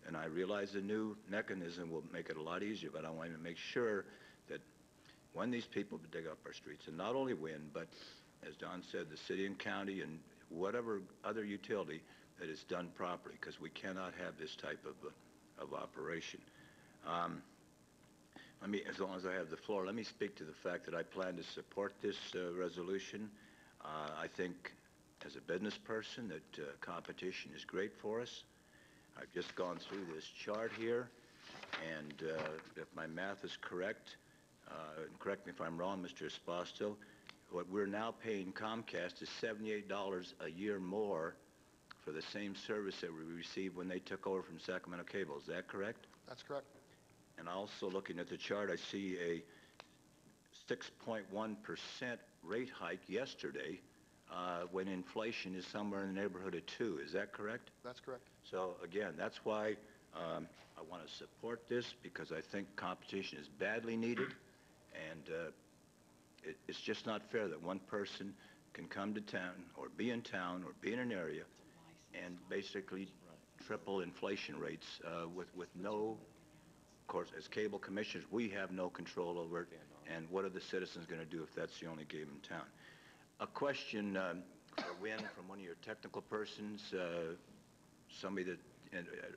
and I realize the new mechanism will make it a lot easier, but I want to make sure that when these people dig up our streets, and not only Win, but as Don said, the city and county and whatever other utility, that is done properly, because we cannot have this type of operation. As long as I have the floor, let me speak to the fact that I plan to support this resolution. I think, as a business person, that competition is great for us. I've just gone through this chart here, and if my math is correct, correct me if I'm wrong, Mr. Esposito, what we're now paying Comcast is $78 a year more for the same service that we received when they took over from Sacramento Cable. Is that correct? That's correct. And also, looking at the chart, I see a 6.1% rate hike yesterday, when inflation is somewhere in the neighborhood of 2. Is that correct? That's correct. So again, that's why I want to support this, because I think competition is badly needed, and it's just not fair that one person can come to town or be in an area and basically triple inflation rates with no, of course, as cable commissioners, we have no control over it. And what are the citizens going to do if that's the only game in town? A question for Wynn from one of your technical persons, somebody that,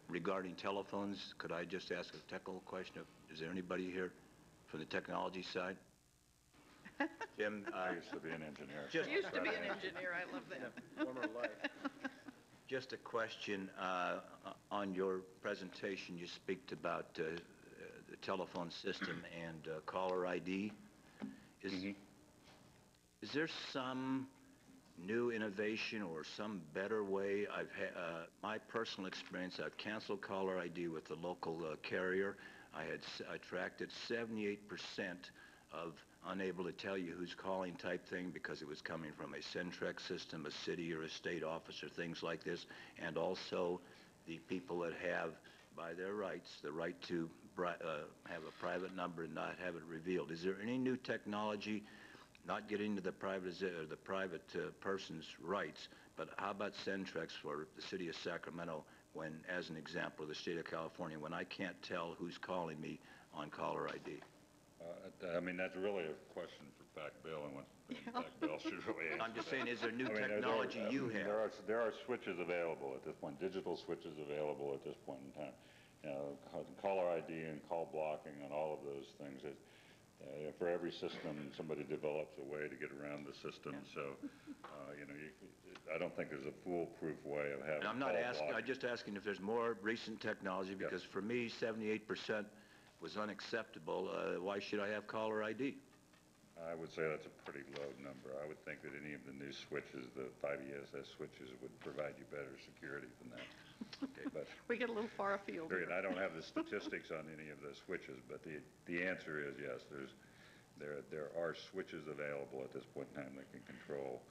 regarding telephones, could I just ask a technical question? Is there anybody here from the technology side? Jim? I used to be an engineer. Used to be an engineer, I love that. Former life. Just a question. On your presentation, you speak about the telephone system and caller ID. Is there some new innovation or some better way? I've had my personal experience. I've canceled caller ID with the local carrier. I tracked it 78% of unable to tell you who's calling type thing because it was coming from a Centrex system, a city or a state office or things like this, and also the people that have, by their rights, the right to have a private number and not have it revealed. Is there any new technology, not getting into the private person's rights, but how about Centrex for the city of Sacramento when, as an example, the state of California, when I can't tell who's calling me on caller ID? I mean, that's really a question for Back Bill, and what Back Bill should really answer. I'm just saying, is there new I mean, technology you have? There are switches available at this point, digital switches available at this point in time. You know, caller ID and call blocking and all of those things. For every system, somebody develops a way to get around the system. So, you know, I don't think there's a foolproof way of having. And I'm not asking. I'm just asking if there's more recent technology, because for me, 78% was unacceptable. Why should I have caller ID? I would say that's a pretty low number. I would think that any of the new switches, the 5ESS switches, would provide you better security than that. Okay, but We get a little far afield. I don't have the statistics on any of the switches, but the answer is yes. There are switches available at this point in time that can control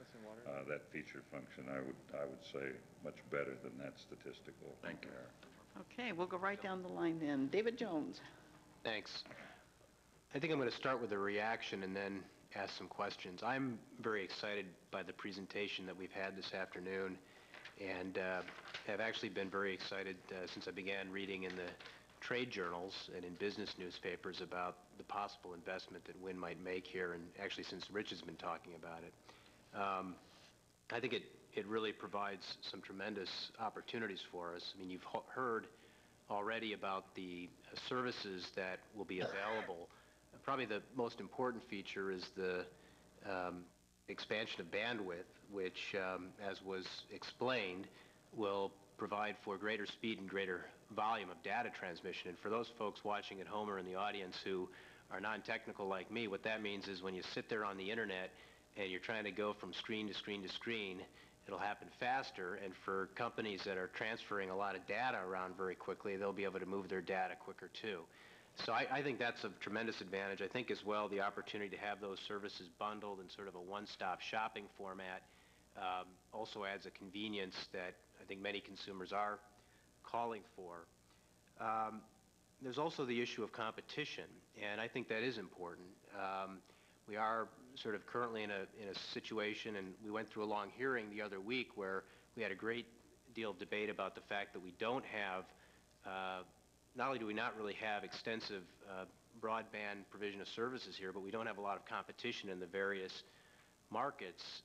that feature function. I would say much better than that statistical. Thank you. Okay, we'll go right down the line then. David Jones. Thanks. I think I'm going to start with a reaction and then ask some questions. I'm very excited by the presentation that we've had this afternoon, and have actually been very excited since I began reading in the trade journals and in business newspapers about the possible investment that Wynn might make here, and actually since Rich has been talking about it. I think it really provides some tremendous opportunities for us. I mean, you've heard already about the services that will be available. Probably the most important feature is the expansion of bandwidth, which, as was explained, will provide for greater speed and greater volume of data transmission. And for those folks watching at home or in the audience who are non-technical like me, what that means is when you sit there on the internet and you're trying to go from screen to screen to screen, it'll happen faster, and for companies that are transferring a lot of data around very quickly, they'll be able to move their data quicker too. So I think that's a tremendous advantage. I think as well the opportunity to have those services bundled in sort of a one-stop shopping format also adds a convenience that I think many consumers are calling for. There's also the issue of competition, and I think that is important. We are sort of currently in a situation, and we went through a long hearing the other week where we had a great deal of debate about the fact that we don't have, not only do we not really have extensive broadband provision of services here, but we don't have a lot of competition in the various markets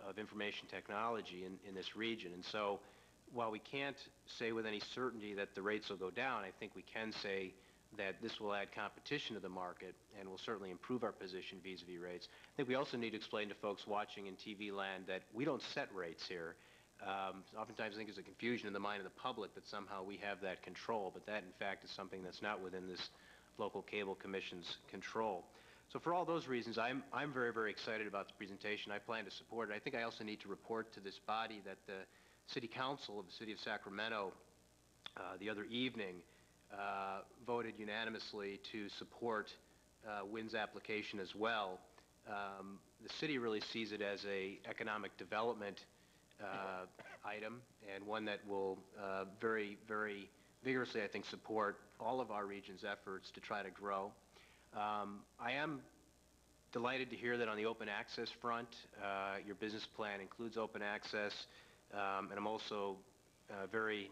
of information technology in this region. And so while we can't say with any certainty that the rates will go down, I think we can say that this will add competition to the market and will certainly improve our position vis-a-vis rates. I think we also need to explain to folks watching in TV land that we don't set rates here. Oftentimes I think there's a confusion in the mind of the public that somehow we have that control, but that in fact is something that's not within this local cable commission's control. So for all those reasons, I'm very, very excited about the presentation. I plan to support it. I think I also need to report to this body that the City Council of the City of Sacramento the other evening voted unanimously to support Wynn's application as well. The city really sees it as an economic development item, and one that will very, very vigorously, I think, support all of our region's efforts to try to grow. I am delighted to hear that on the open access front, your business plan includes open access, and I'm also very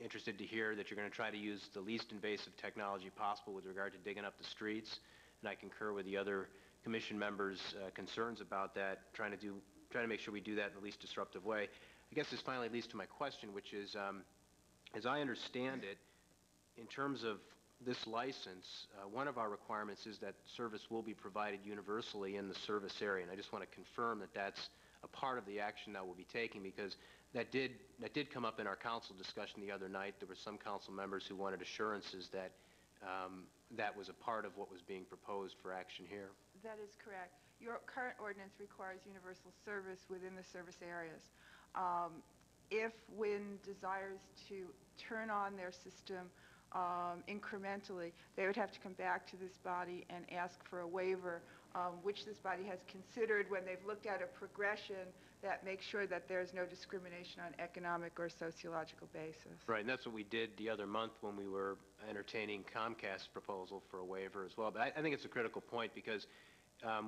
interested to hear that you're going to try to use the least invasive technology possible with regard to digging up the streets, and I concur with the other commission members' concerns about that, trying to make sure we do that in the least disruptive way. I guess this finally leads to my question, which is, as I understand it, in terms of this license, one of our requirements is that service will be provided universally in the service area, and I just want to confirm that that's a part of the action that we'll be taking, because that did come up in our council discussion the other night. There were some council members who wanted assurances that that was a part of what was being proposed for action here. That is correct. Your current ordinance requires universal service within the service areas. If WIN desires to turn on their system incrementally, they would have to come back to this body and ask for a waiver, which this body has considered when they've looked at a progression that makes sure that there's no discrimination on economic or sociological basis. Right, and that's what we did the other month when we were entertaining Comcast's proposal for a waiver as well. But I think it's a critical point, because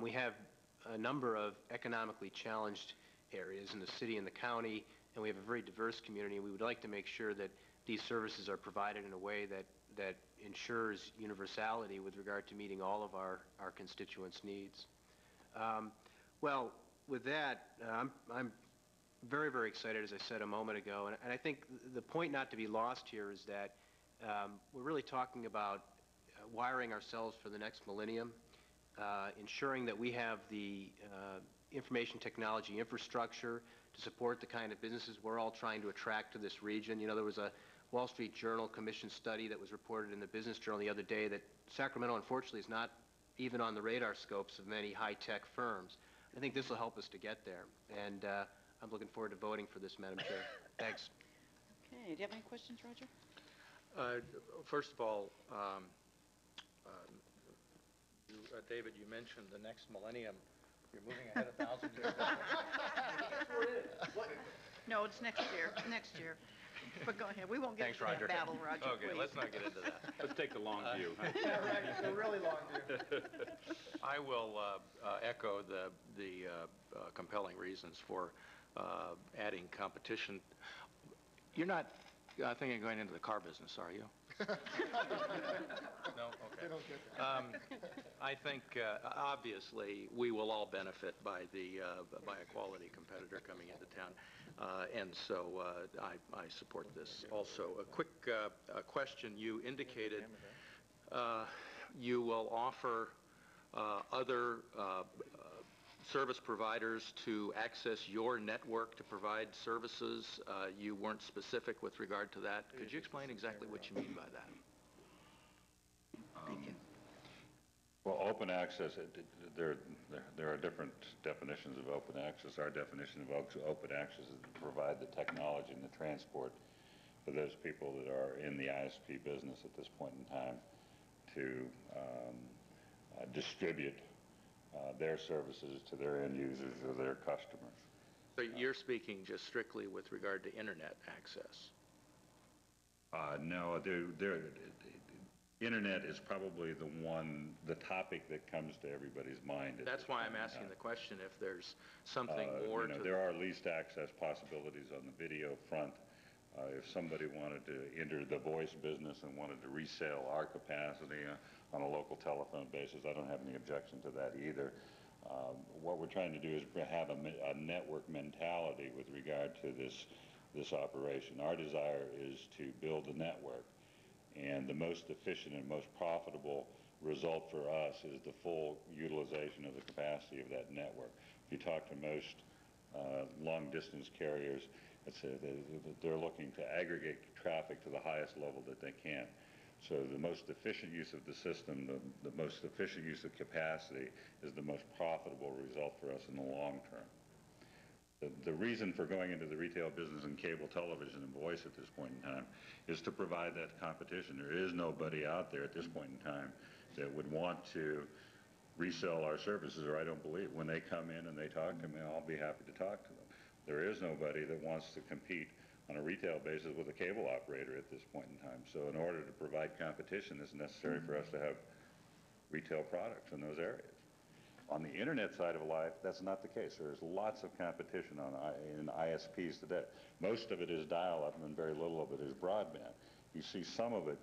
we have a number of economically challenged areas in the city and the county, and we have a very diverse community, and we would like to make sure that these services are provided in a way that ensures universality with regard to meeting all of our constituents' needs. Well, with that, I'm very, very excited, as I said a moment ago, and I think the point not to be lost here is that we're really talking about wiring ourselves for the next millennium, ensuring that we have the information technology infrastructure to support the kind of businesses we're all trying to attract to this region. You know, there was a Wall Street Journal commission study that was reported in the Business Journal the other day that Sacramento, unfortunately, is not even on the radar scopes of many high-tech firms. I think this will help us to get there, and I'm looking forward to voting for this, Madam Chair. Thanks. Okay, do you have any questions, Roger? First of all, David, you mentioned the next millennium. You're moving ahead 1,000 years. No, it's next year. Next year. But go ahead. We won't get Thanks, into Roger. that battle, Roger. Okay, please. let's not get into that. Let's take the long view. Yeah, right, the really long view. I will echo the compelling reasons for adding competition. You're not thinking of going into the car business, are you? No? Okay. They don't get that. I think, obviously, we will all benefit by a quality competitor coming into town, and so I support this. Also, a quick question. You indicated you will offer other service providers to access your network to provide services. You weren't specific with regard to that. Could you explain exactly what you mean by that? Thank you. Well, open access, there are different definitions of open access. Our definition of open access is to provide the technology and the transport for those people that are in the ISP business at this point in time to distribute their services to their end users or their customers. So you're speaking just strictly with regard to internet access? No, internet is probably the topic that comes to everybody's mind. That's why I'm asking the question if there's something more to... There are least access possibilities on the video front. If somebody wanted to enter the voice business and wanted to resell our capacity on a local telephone basis, I don't have any objection to that either. What we're trying to do is have a network mentality with regard to this operation. Our desire is to build a network, and the most efficient and most profitable result for us is the full utilization of the capacity of that network. If you talk to most long-distance carriers, they're looking to aggregate traffic to the highest level that they can. So the most efficient use of the system, the most efficient use of capacity is the most profitable result for us in the long term. The reason for going into the retail business and cable television and voice at this point in time is to provide that competition. There is nobody out there at this point in time that would want to resell our services, or I don't believe. When they come in and they talk to me, I'll be happy to talk to them. There is nobody that wants to compete on a retail basis with a cable operator at this point in time. So in order to provide competition, it's necessary for us to have retail products in those areas. On the internet side of life, that's not the case. There's lots of competition in ISPs today. Most of it is dial-up and very little of it is broadband. You see some of it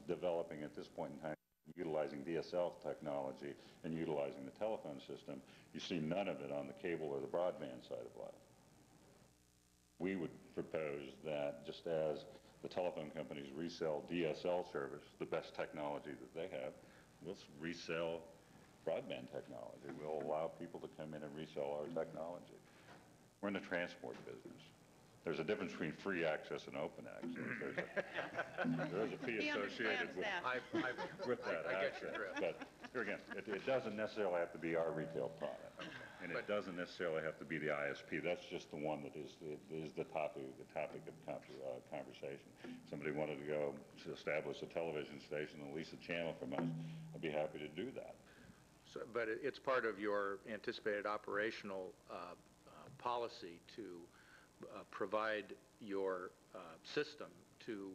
developing at this point in time, utilizing DSL technology and utilizing the telephone system. You see none of it on the cable or the broadband side of life. We would propose that just as the telephone companies resell DSL service, the best technology that they have, we'll resell broadband technology. We'll allow people to come in and resell our technology. We're in the transport business. There's a difference between free access and open access. There's a fee associated with that access. But here again, it doesn't necessarily have to be our retail product. And it doesn't necessarily have to be the ISP. That's just the one that is the topic of conversation. Somebody wanted to go to establish a television station and lease a channel from us, I'd be happy to do that. So, but it's part of your anticipated operational policy to provide your system to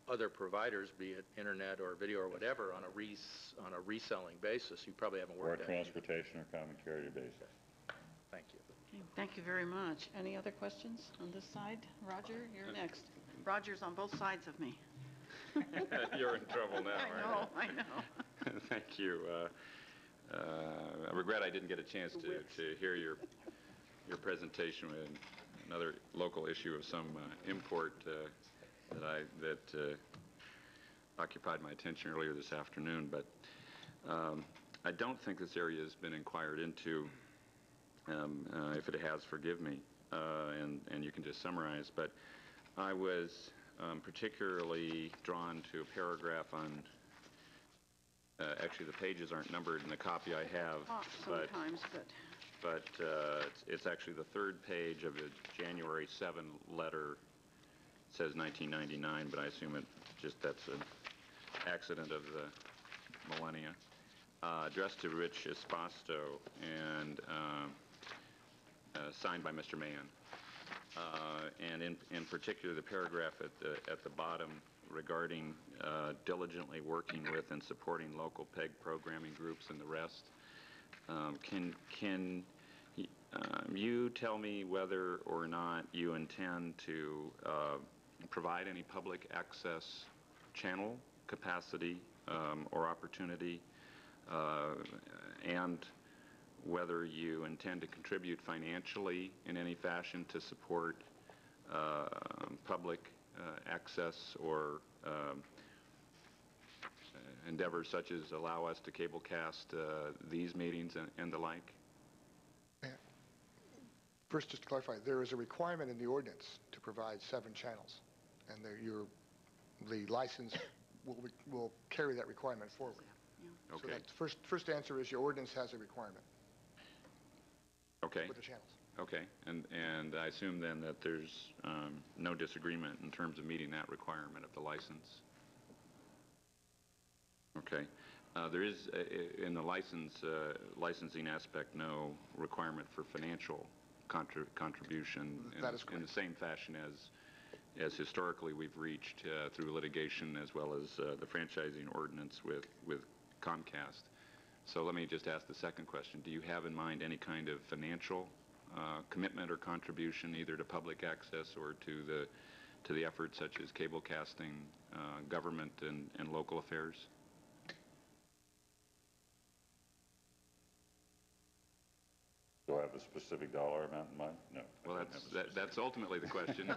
other providers, be it internet or video or whatever, on a reselling basis. You probably haven't worked or transportation or common carrier basis. Thank you. Okay, thank you very much. Any other questions on this side? Roger, you're next. Roger's on both sides of me. You're in trouble now. I know. Thank you. I regret I didn't get a chance to hear your presentation with another local issue of some import that occupied my attention earlier this afternoon. But I don't think this area has been inquired into. If it has, forgive me, and you can just summarize. But I was particularly drawn to a paragraph on. Actually, the pages aren't numbered in the copy I have. Sometimes, but it's actually the third page of a January 7 letter. It says 1999, but I assume that's an accident of the millennia. Addressed to Rich Espasto and signed by Mr. Mann. And in particular, the paragraph at the bottom regarding diligently working with and supporting local PEG programming groups and the rest. Can you tell me whether or not you intend to provide any public access channel capacity or opportunity, and whether you intend to contribute financially in any fashion to support public access or endeavors such as allow us to cablecast these meetings and the like? First, just to clarify, there is a requirement in the ordinance to provide 7 channels, and the license will carry that requirement forward. Okay. So that first answer is your ordinance has a requirement. Okay. For the channels. Okay, and I assume then that there's no disagreement in terms of meeting that requirement of the license. Okay. There is, in the licensing aspect, no requirement for financial contribution in the same fashion as historically we've reached through litigation as well as the franchising ordinance with Comcast. So let me just ask the second question. Do you have in mind any kind of financial commitment or contribution either to public access or to the efforts such as cablecasting, government, and local affairs? Do I have a specific dollar amount in mind? No. Well, that's ultimately the question.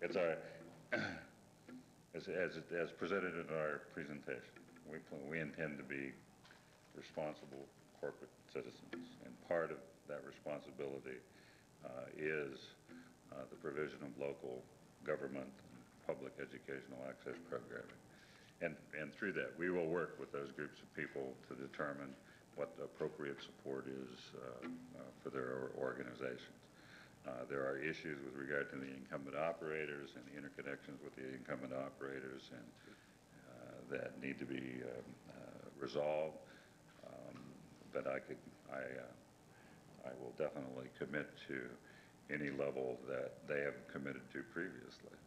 It's as presented in our presentation, we intend to be responsible corporate citizens, and part of that responsibility is the provision of local government public educational access programming. And through that, we will work with those groups of people to determine what the appropriate support is for their organizations. There are issues with regard to the incumbent operators and the interconnections with the incumbent operators and that need to be resolved. But I will definitely commit to any level that they have committed to previously.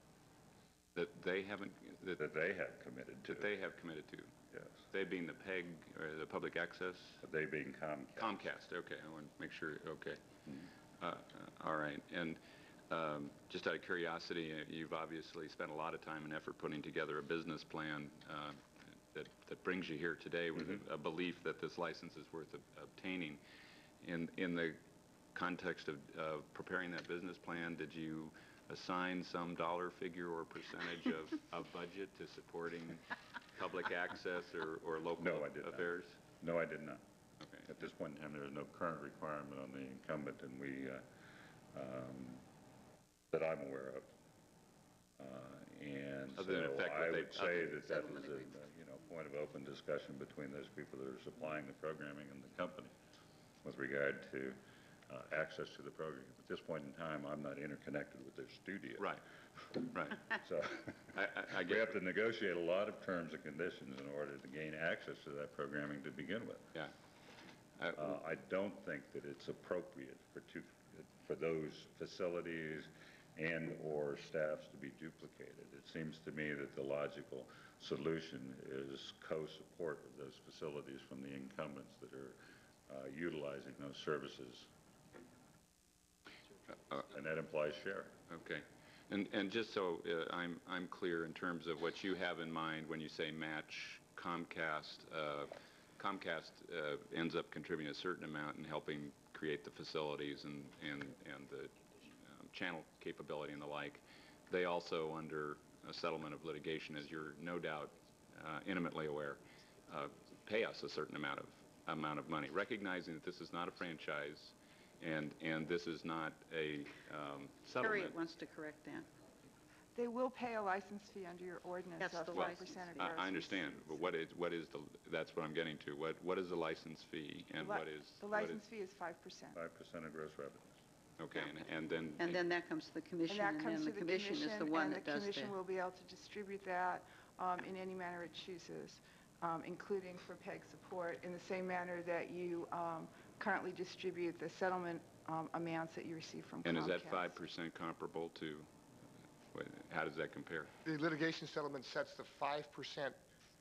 That they haven't. That they have committed to. That they have committed to. Yes. They being the PEG, or the public access? They being Comcast. Comcast, okay, I want to make sure, okay. All right, and just out of curiosity, you've obviously spent a lot of time and effort putting together a business plan that brings you here today with a belief that this license is worth obtaining. In the context of preparing that business plan, did you assign some dollar figure or percentage of budget to supporting public access or local affairs? No, I did not. Okay. At this point in time, there is no current requirement on the incumbent, and that I'm aware of. And Other than so effect, I would say that that Settlement is a point of open discussion between those people that are supplying the programming and the company with regard to access to the program. At this point in time, I'm not interconnected with their studio. Right, right. So I we have to negotiate a lot of terms and conditions in order to gain access to that programming to begin with. Yeah. I don't think that it's appropriate for those facilities and/or staffs to be duplicated. It seems to me that the logical solution is co-support of those facilities from the incumbents that are utilizing those services, and that implies share. Okay. And just so I'm clear in terms of what you have in mind when you say match Comcast, Comcast ends up contributing a certain amount in helping create the facilities and the channel capability and the like. They also, under a settlement of litigation, as you're no doubt intimately aware, pay us a certain amount of money, recognizing that this is not a franchise and this is not a settlement. Harriet wants to correct that. They will pay a license fee under your ordinance That's of the 5% license of fee. gross I understand, but what is the, that's what I'm getting to. What is the license fee and what is? The license fee is 5%. 5% of gross revenues. Okay, and then? And then that comes to the commission, And that comes then to the commission is the one that does And the commission will be able to distribute that in any manner it chooses, including for PEG support, in the same manner that you currently distribute the settlement amounts that you receive from Comcast. And is that 5% comparable to, how does that compare? The litigation settlement sets the 5%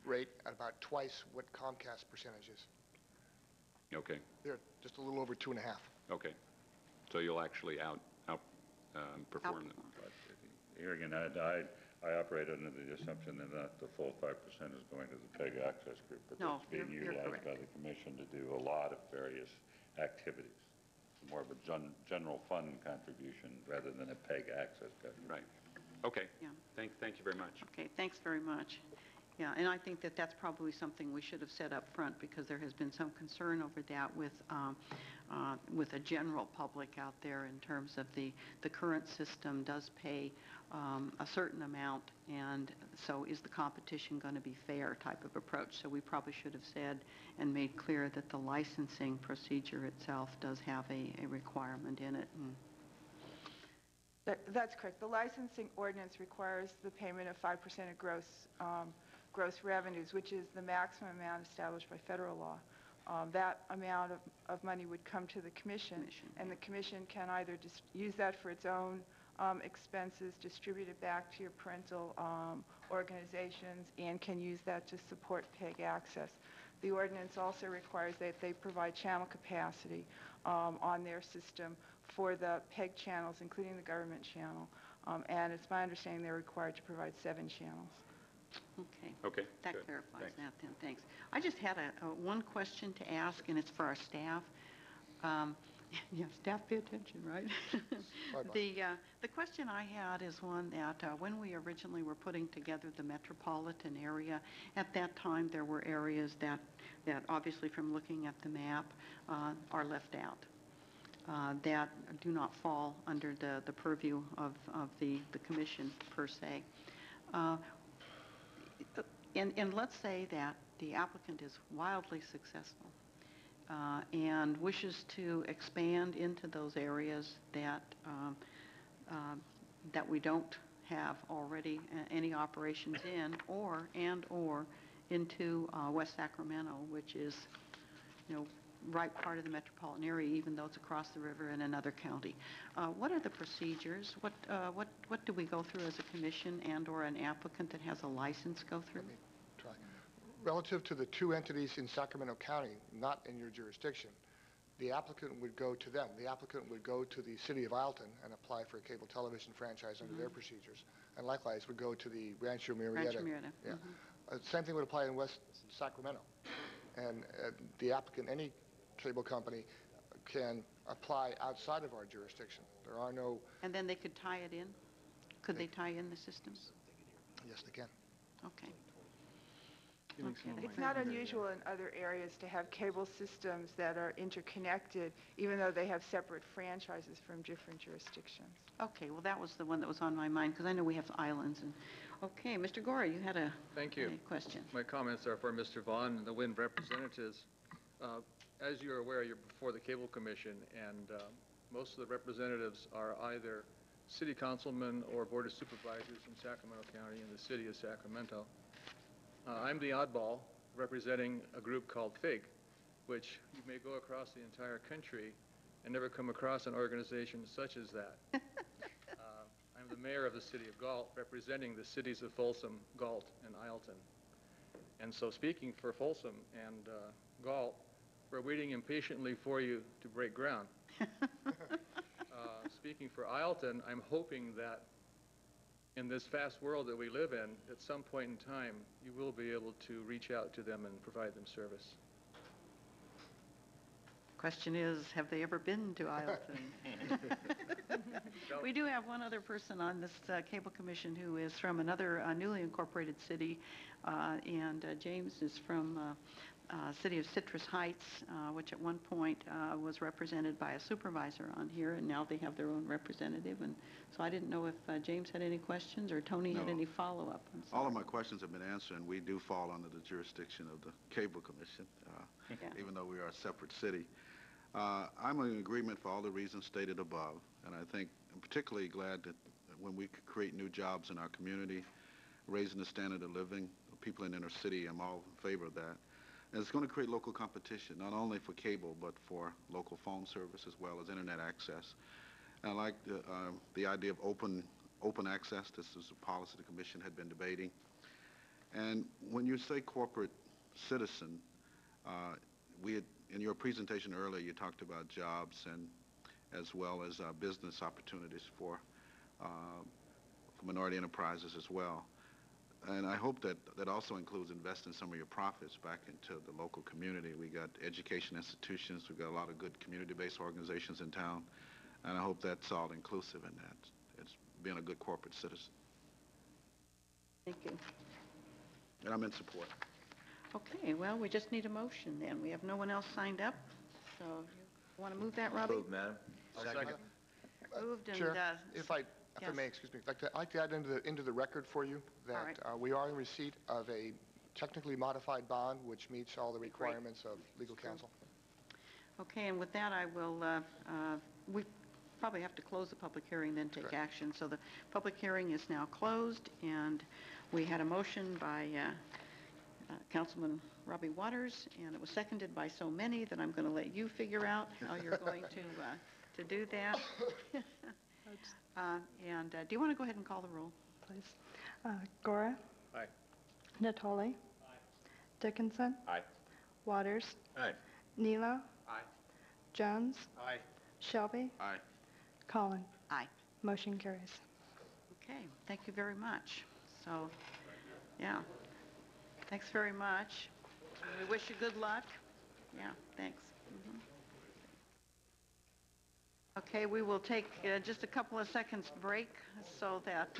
rate at about twice what Comcast percentage is. Okay, They're just a little over 2.5. okay. So you'll actually outperform them. But here again, I operate under the assumption that not the full 5% is going to the PEG access group, but No, it's being you're utilized by correct. the commission to do a lot of various activities. It's more of a general fund contribution rather than a PEG access contribution. Right. Okay. Yeah. Thank you very much. Okay, thanks very much. Yeah, and I think that that's probably something we should have said up front, because there has been some concern over that with a general public out there in terms of the current system does pay a certain amount, and so is the competition going to be fair type of approach. So we probably should have said and made clear that the licensing procedure itself does have a requirement in it. That's correct. The licensing ordinance requires the payment of 5% of gross revenues, which is the maximum amount established by federal law. That amount of money would come to the commission, and the commission can either use that for its own expenses, distribute it back to your parental organizations, and can use that to support PEG access. The ordinance also requires that they provide channel capacity on their system for the PEG channels, including the government channel. And it's my understanding they're required to provide 7 channels. Okay. Okay. That good. clarifies Thanks. that then, thanks. I just had one question to ask, and it's for our staff. Yeah, staff pay attention, right? The question I had is one that when we originally were putting together the metropolitan area, at that time there were areas that obviously from looking at the map are left out, that do not fall under the purview of the commission per se. And let's say that the applicant is wildly successful and wishes to expand into those areas that we don't have already any operations in, or into West Sacramento, which is, right part of the metropolitan area, even though it's across the river in another county. What are the procedures? What do we go through as a commission and/or an applicant that has a license go through? Let me try. Relative to the two entities in Sacramento County, not in your jurisdiction, the applicant would go to them. The applicant would go to the city of Ileton and apply for a cable television franchise under their procedures. And likewise would go to the Rancho Murieta. Rancho Murieta. Yeah. Same thing would apply in West Sacramento. And the applicant, any cable company, can apply outside of our jurisdiction. There are no... And then they could tie it in? Could they tie in the systems? Yes, they can. Okay. It's not unusual in other areas to have cable systems that are interconnected, even though they have separate franchises from different jurisdictions. Okay, well, that was the one that was on my mind, because I know we have islands. And okay, Mr. Gora, you had a question. My comments are for Mr. Vaughn and the WIN representatives. As you're aware, you're before the Cable Commission, and most of the representatives are either city councilmen or board of supervisors from Sacramento County and the city of Sacramento. I'm the oddball representing a group called FIG, which you may go across the entire country and never come across an organization such as that. I'm the mayor of the city of Galt, representing the cities of Folsom, Galt, and Ileton. And so speaking for Folsom and Galt, we're waiting impatiently for you to break ground. Speaking for Ileton, I'm hoping that in this fast world that we live in, at some point in time, you will be able to reach out to them and provide them service. Question is, have they ever been to Ileton? We do have one other person on this Cable Commission who is from another newly incorporated city, and James is from city of Citrus Heights, which at one point was represented by a supervisor on here, and now they have their own representative. And so I didn't know if James had any questions or Tony had any follow-up. All of my questions have been answered, and we do fall under the jurisdiction of the Cable Commission, even though we are a separate city. I'm in agreement for all the reasons stated above, and I think I'm particularly glad that when we could create new jobs in our community, raising the standard of living of people in inner city, I'm all in favor of that. And it's going to create local competition, not only for cable, but for local phone service as well as internet access. And I like the idea of open access. This is a policy the Commission had been debating. And when you say corporate citizen, in your presentation earlier, you talked about jobs and as well as business opportunities for minority enterprises as well. And I hope that also includes investing some of your profits back into the local community. We got education institutions, we've got a lot of good community-based organizations in town, and I hope that's all inclusive in that. It's being a good corporate citizen. Thank you. And I'm in support. Okay, well, we just need a motion then. We have no one else signed up, so you want to move that, Robbie? Moved, Madam. Second. Moved and... Chair, if I may, excuse me, I'd like to add into the record for you that we are in receipt of a technically modified bond which meets all the requirements of legal counsel. Okay, and with that, I will, we probably have to close the public hearing, then take action. So the public hearing is now closed, and we had a motion by Councilman Robbie Waters, and it was seconded by so many that I'm going to let you figure out how you're going to do that. Do you want to go ahead and call the roll, Please. Gora? Aye. Natoli? Aye. Dickinson? Aye. Waters? Aye. Nilo? Aye. Jones? Aye. Shelby? Aye. Collin? Aye. Motion carries. Okay, thank you very much. So, yeah, thanks very much. We wish you good luck. Yeah, thanks. Okay, we will take just a couple of seconds break so that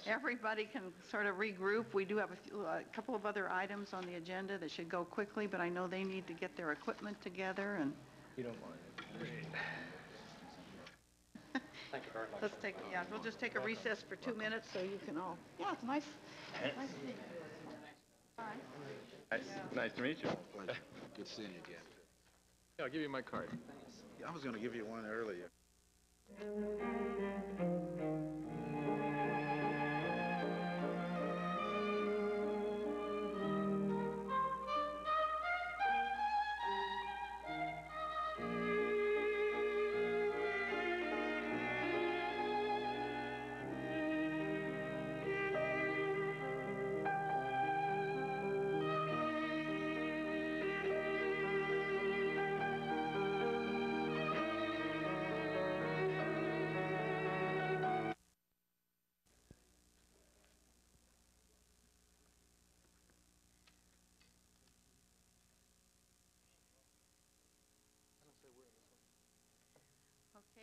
everybody can sort of regroup. We do have a couple of other items on the agenda that should go quickly, but I know they need to get their equipment together. And You don't mind. Thank you very much. we'll just take a recess for 2 minutes so you can all, it's nice. Nice to meet you. Bye. Nice to meet you. Good seeing you again. Yeah, I'll give you my card. I was going to give you one earlier.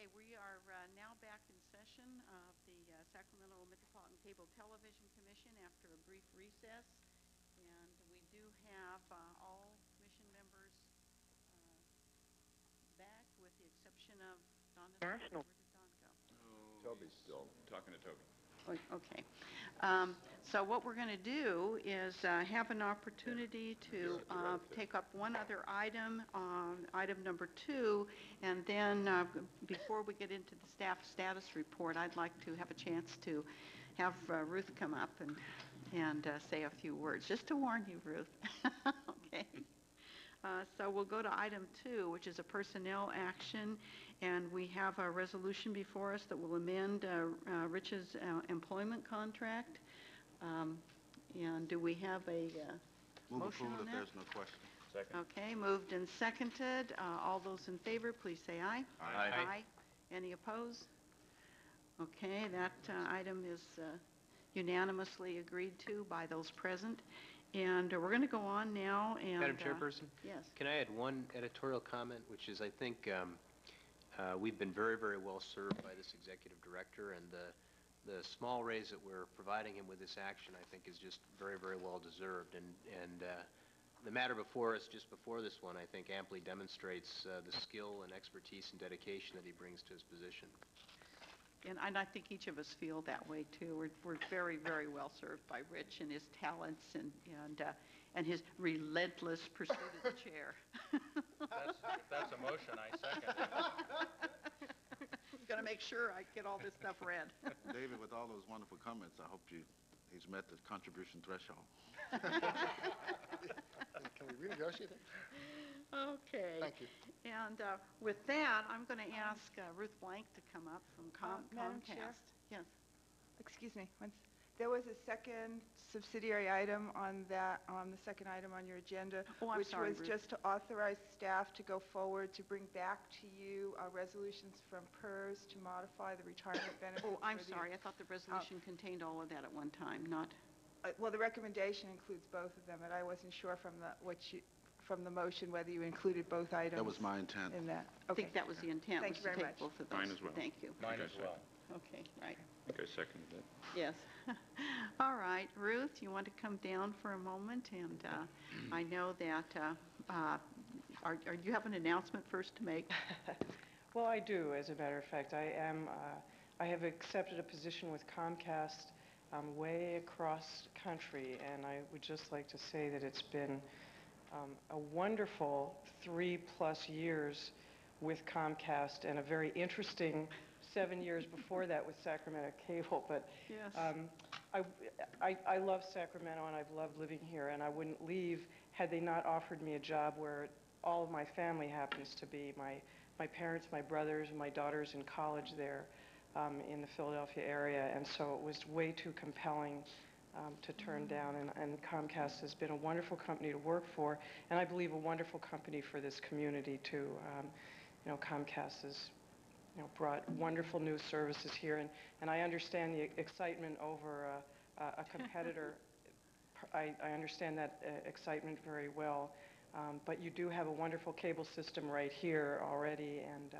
Okay, we are now back in session of the Sacramento Metropolitan Cable Television Commission after a brief recess. And we do have all commission members back with the exception of Donna. National. Where did Don go? Toby's still talking to Toby. Okay. So what we're going to do is have an opportunity to take up one other item, item number 2, and then before we get into the staff status report, I'd like to have a chance to have Ruth come up and say a few words, just to warn you, Ruth. Okay. So we'll go to item 2, which is a personnel action, and we have a resolution before us that will amend Rich's employment contract. And do we have a motion on that? If there's no question. Second. Okay, moved and seconded. All those in favor, please say aye. Aye. Aye. Any opposed? Okay, that item is unanimously agreed to by those present. And we're going to go on now and... Madam Chairperson? Yes. Can I add one editorial comment, which is I think we've been very, very well served by this executive director, and the small raise that we're providing him with this action I think is just very, very well deserved. And the matter before us, just before this one, I think amply demonstrates the skill and expertise and dedication that he brings to his position. And I think each of us feel that way too. We're very, very well served by Rich and his talents and his relentless pursuit of the chair. That's a motion. I second. I'm going to make sure I get all this stuff read. David, with all those wonderful comments, I hope he's met the contribution threshold. Can we renegotiate it? Okay. Thank you. And with that, I'm going to ask Ruth Blank to come up from Madam Comcast. Chair? Yes. Excuse me. There was a second subsidiary item on the second item on your agenda, Oh, I'm which sorry, was Ruth. just to authorize staff to go forward to bring back to you resolutions from PERS to modify the retirement benefits. Oh, I'm for the- sorry. I thought the resolution contained all of that at one time, not... well, the recommendation includes both of them, and I wasn't sure from the motion whether you included both items. That was my intent. In that. I think that was the intent, Thank was you to very take much. both of those. Mine as well. Thank you. Mine as well. Okay, right. I think I seconded that. Yes. All right, Ruth, you want to come down for a moment? And I know that, you have an announcement first to make? Well, I do, as a matter of fact. I have accepted a position with Comcast way across country, and I would just like to say that it's been a wonderful 3+ years with Comcast and a very interesting 7 years before that with Sacramento Cable. But Yes. I love Sacramento, and I've loved living here, and I wouldn't leave had they not offered me a job where all of my family happens to be. My parents, my brothers, and my daughter's in college there in the Philadelphia area, and so it was way too compelling to turn down, and Comcast has been a wonderful company to work for, and I believe a wonderful company for this community too. Comcast has brought wonderful new services here, and I understand the excitement over a competitor. I understand that excitement very well, but you do have a wonderful cable system right here already, and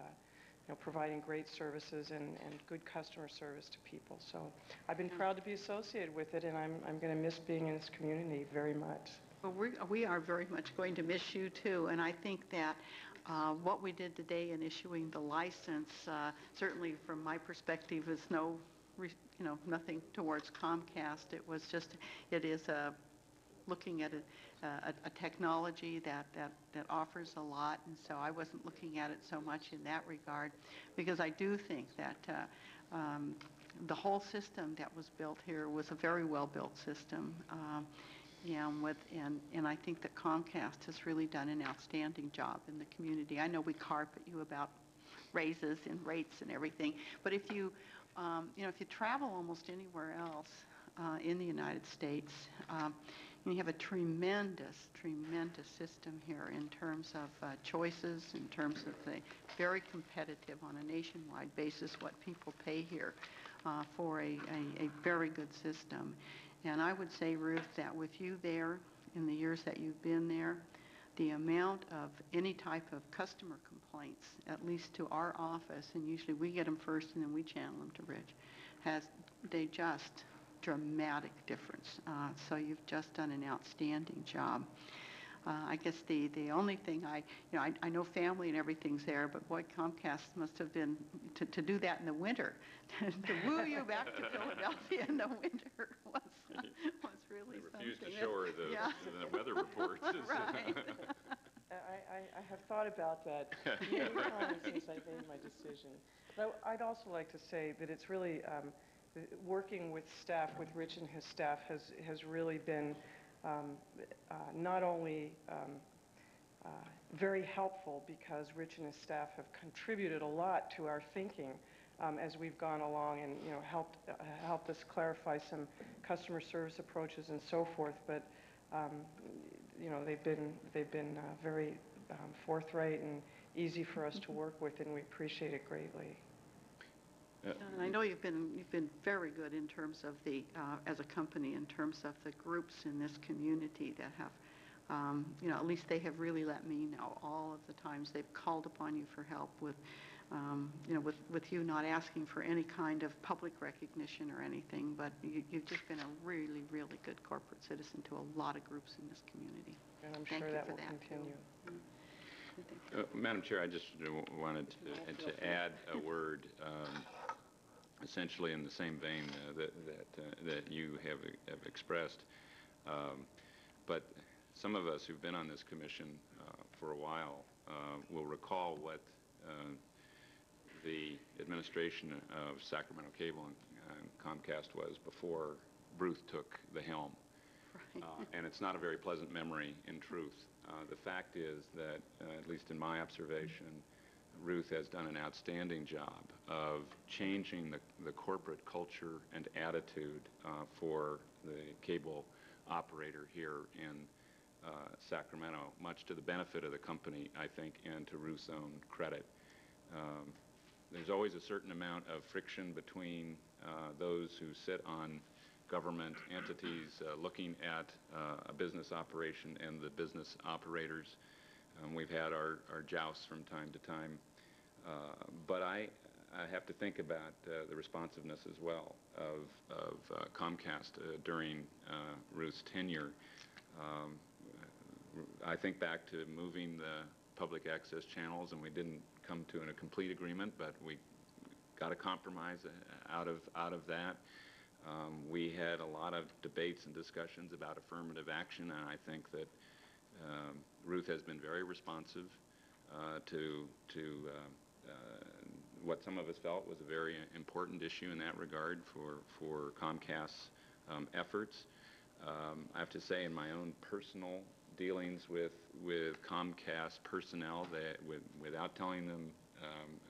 providing great services and good customer service to people. So I've been proud to be associated with it, and I'm going to miss being in this community very much. Well, we are very much going to miss you too, and I think that what we did today in issuing the license, certainly from my perspective, is nothing towards Comcast. It is looking at a technology that offers a lot, and so I wasn't looking at it so much in that regard, because I do think that the whole system that was built here was a very well-built system. And I think that Comcast has really done an outstanding job in the community. I know we carp at you about raises and rates and everything, but if you travel almost anywhere else in the United States, you have a tremendous system here in terms of choices, in terms of the very competitive on a nationwide basis what people pay here for a very good system. And I would say, Ruth, that with you there, in the years that you've been there, the amount of any type of customer complaints, at least to our office, and usually we get them first and then we channel them to Rich, they just dramatic difference. So you've just done an outstanding job. I guess the only thing I know family and everything's there, but boy, Comcast must have been, to do that in the winter, to woo you back to Philadelphia in the winter was really something. They refused to show her the weather reports. Right. I have thought about that many times since I made my decision. But I'd also like to say that it's really, working with staff, with Rich and his staff, has really been not only very helpful, because Rich and his staff have contributed a lot to our thinking as we've gone along, and helped us clarify some customer service approaches and so forth. But they've been very forthright and easy for us to work with, and we appreciate it greatly. And I know you've been very good in terms of as a company, in terms of the groups in this community that have, at least they have really let me know all of the times they've called upon you for help with, with you not asking for any kind of public recognition or anything, but you've just been a really, really good corporate citizen to a lot of groups in this community. And I'm sure that will continue. Madam Chair, I just wanted to add a word, essentially in the same vein that you have expressed. But some of us who've been on this commission for a while will recall what the administration of Sacramento Cable and Comcast was before Ruth took the helm. Right. And it's not a very pleasant memory, in truth. The fact is that, at least in my observation, Ruth has done an outstanding job of changing the corporate culture and attitude for the cable operator here in Sacramento, much to the benefit of the company, I think, and to Ruth's own credit. There's always a certain amount of friction between those who sit on government entities looking at a business operation and the business operators. We've had our jousts from time to time. But I have to think about the responsiveness as well of Comcast during Ruth's tenure. I think back to moving the public access channels, and we didn't come to a complete agreement, but we got a compromise out of that. We had a lot of debates and discussions about affirmative action, and I think that Ruth has been very responsive to what some of us felt was a very important issue in that regard for Comcast's efforts. I have to say, in my own personal dealings with Comcast personnel, that without telling them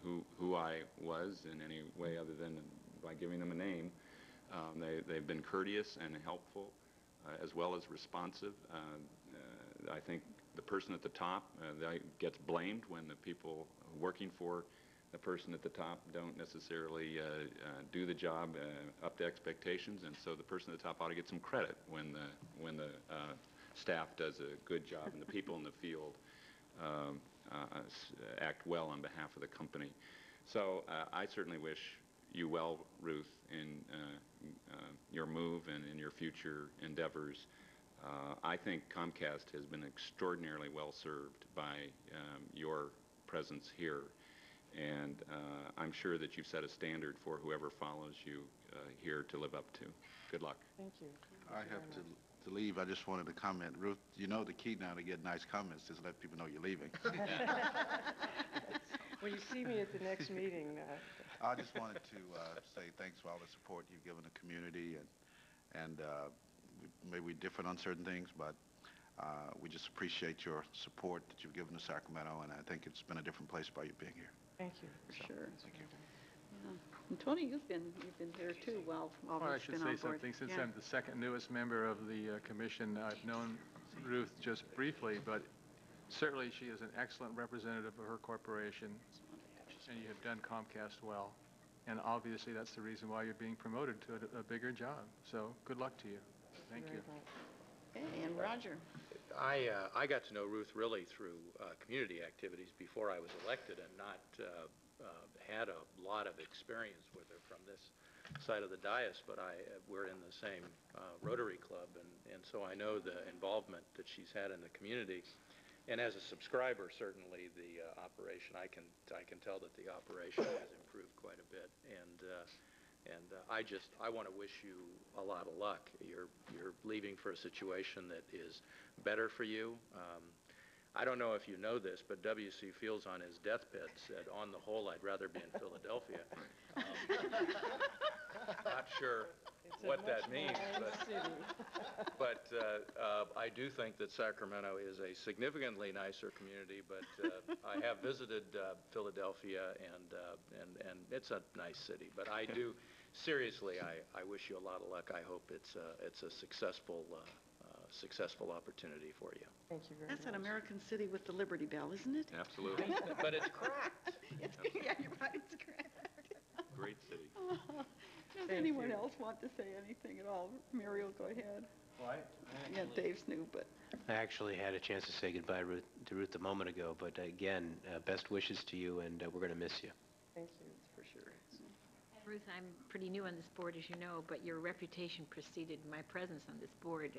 who I was in any way other than by giving them a name, they've been courteous and helpful, as well as responsive. I think the person at the top gets blamed when the people working for the person at the top don't necessarily do the job up to expectations, and so the person at the top ought to get some credit when the staff does a good job and the people in the field act well on behalf of the company. So I certainly wish you well, Ruth, in your move and in your future endeavors. I think Comcast has been extraordinarily well served by your presence here, and I'm sure that you've set a standard for whoever follows you here to live up to. Good luck. Thank you. I have to leave. I just wanted to comment. Ruth, you know the key now to get nice comments is let people know you're leaving. When you see me at the next meeting. I just wanted to say thanks for all the support you've given the community, and maybe we differ on certain things, but we just appreciate your support that you've given to Sacramento, and I think it's been a different place by you being here. Thank you. For sure. Thank you. Yeah. And Tony, you've been here too while I Ruth's should been say on board. something. Since I'm the second newest member of the commission, I've known Ruth just briefly, but certainly she is an excellent representative of her corporation, and you have done Comcast well. And obviously that's the reason why you're being promoted to a bigger job. So good luck to you. Thank you. Okay, and Roger. I got to know Ruth really through community activities before I was elected, and not had a lot of experience with her from this side of the dais, but we're in the same Rotary Club, and so I know the involvement that she's had in the community. And as a subscriber, certainly the operation, I can tell that the operation has improved quite a bit, and I want to wish you a lot of luck. You're leaving for a situation that is better for you. I don't know if you know this, but W.C. Fields on his deathbed said, "On the whole, I'd rather be in Philadelphia." Not sure what that means, but I do think that Sacramento is a significantly nicer community. But I have visited Philadelphia, and it's a nice city. But I do seriously, I wish you a lot of luck. I hope it's a successful opportunity for you. Thank you very much. That's an American city with the Liberty Bell, isn't it? Absolutely. But it's cracked. Yeah, you're right. It's cracked. Great city. Does anyone else want to say anything at all? Muriel, go ahead. Well, Yeah, Dave's new, but I actually had a chance to say goodbye to Ruth a moment ago, but again, best wishes to you, and we're going to miss you. Thank you. for sure. Ruth, I'm pretty new on this board, as you know, but your reputation preceded my presence on this board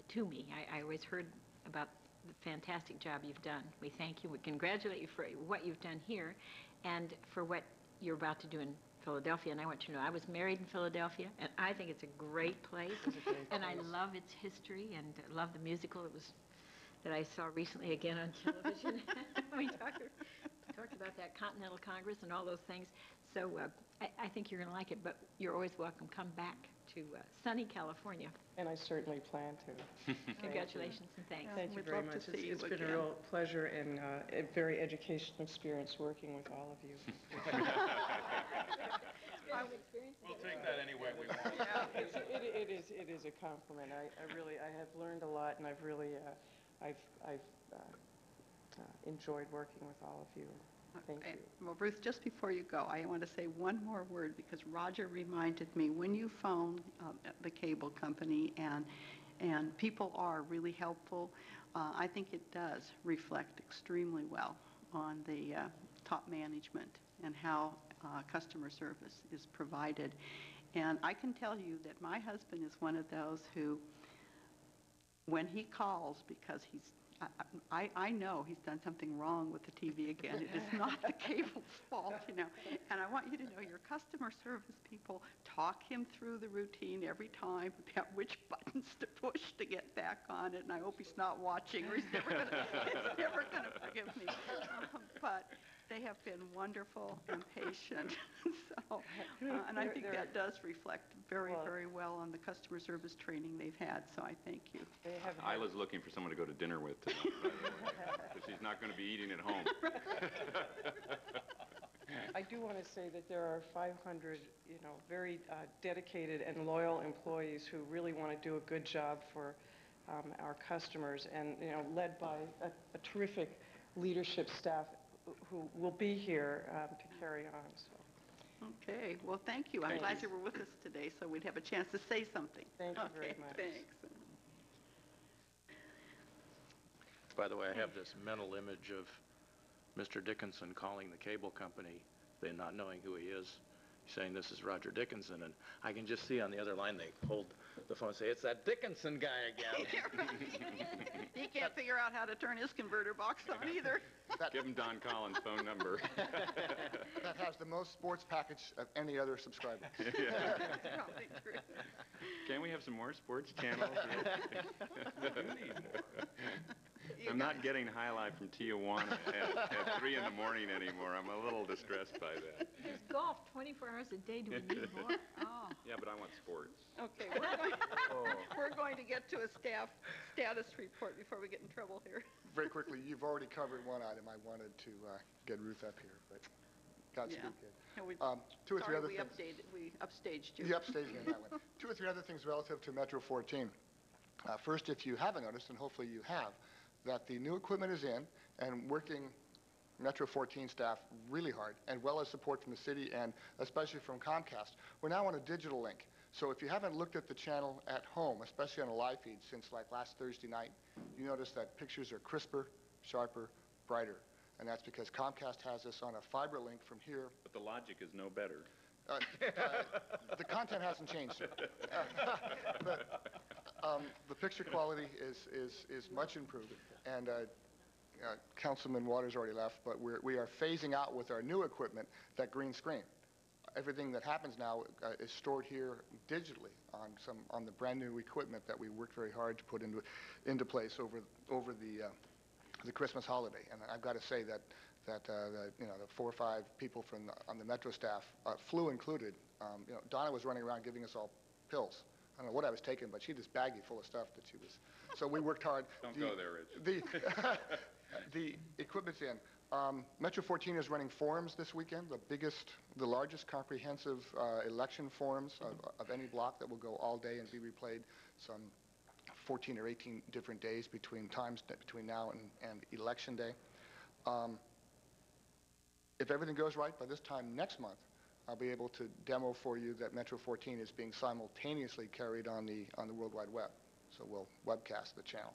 to me. I always heard about the fantastic job you've done. We thank you. We congratulate you for what you've done here and for what you're about to do in Philadelphia. And I want you to know I was married in Philadelphia, and I think it's a great place. And I love its history and love the musical that I saw recently again on television. We talked about that Continental Congress and all those things. So I think you're going to like it, but you're always welcome. Come back to sunny California. And I certainly plan to. Congratulations and thanks. Thank you We'd very love to much. see you It's been again. a real pleasure and a very educational experience working with all of you. We'll take that any way we want. It is a compliment. I have learned a lot, and I've really enjoyed working with all of you. Thank you. Well, Ruth, just before you go, I want to say one more word because Roger reminded me when you phone the cable company and people are really helpful, I think it does reflect extremely well on the top management and how customer service is provided. And I can tell you that my husband is one of those who, when he calls, because I know he's done something wrong with the TV again. It is not the cable's fault, you know. And I want you to know your customer service people talk him through the routine every time about which buttons to push to get back on it. And I hope he's not watching or he's never going to forgive me. But they have been wonderful and patient. And I think that does reflect very, very well on the customer service training they've had. So I thank you. Isla's looking for someone to go to dinner with tonight, because she's not going to be eating at home. I do want to say that there are 500, very dedicated and loyal employees who really want to do a good job for our customers, and led by a terrific leadership staff who will be here to carry on. So. Okay. Well, thank you. I'm glad you were with us today, so we'd have a chance to say something. Thank you very much. Thanks. By the way, I have this mental image of Mr. Dickinson calling the cable company, they not knowing who he is, saying, "This is Roger Dickinson," and I can just see on the other line they hold the phone and say, "It's that Dickinson guy again." He can't figure out how to turn his converter box on either. Give him Don Collins' phone number. That has the most sports package of any other subscriber. That's probably true. Can we have some more sports channels? I'm not getting High Life from Tijuana at 3 in the morning anymore. I'm a little distressed by that. There's golf 24 hours a day. Do we need more? Oh. Yeah, but I want sports. Okay, we're going to get to a staff status report before we get in trouble here. Very quickly, you've already covered one item. I wanted to get Ruth up here, but Godspeed, kid. Two or three other things. We upstaged you. You upstaged me on that one. Two or three other things relative to Metro 14. First, if you haven't noticed, and hopefully you have, that the new equipment is in and working Metro 14 staff really hard, and well as support from the city and especially from Comcast. We're now on a digital link. So if you haven't looked at the channel at home, especially on a live feed since like last Thursday night, you notice that pictures are crisper, sharper, brighter. And that's because Comcast has us on a fiber link from here. But the logic is no better. The content hasn't changed. The picture quality is much improved. And Councilman Waters already left, but we are phasing out with our new equipment that green screen. Everything that happens now is stored here digitally on the brand new equipment that we worked very hard to put into place over the Christmas holiday. And I've got to say that the 4 or 5 people on the Metro staff, flu included, Donna was running around giving us all pills. I don't know what I was taking, but she had this baggie full of stuff that she was. So we worked hard. Don't go there, Rich. The equipment's in. Metro 14 is running forums this weekend, the largest comprehensive election forums of any block that will go all day and be replayed some 14 or 18 different days between now and election day. If everything goes right, by this time next month, I'll be able to demo for you that Metro 14 is being simultaneously carried on the World Wide Web. So we'll webcast the channel.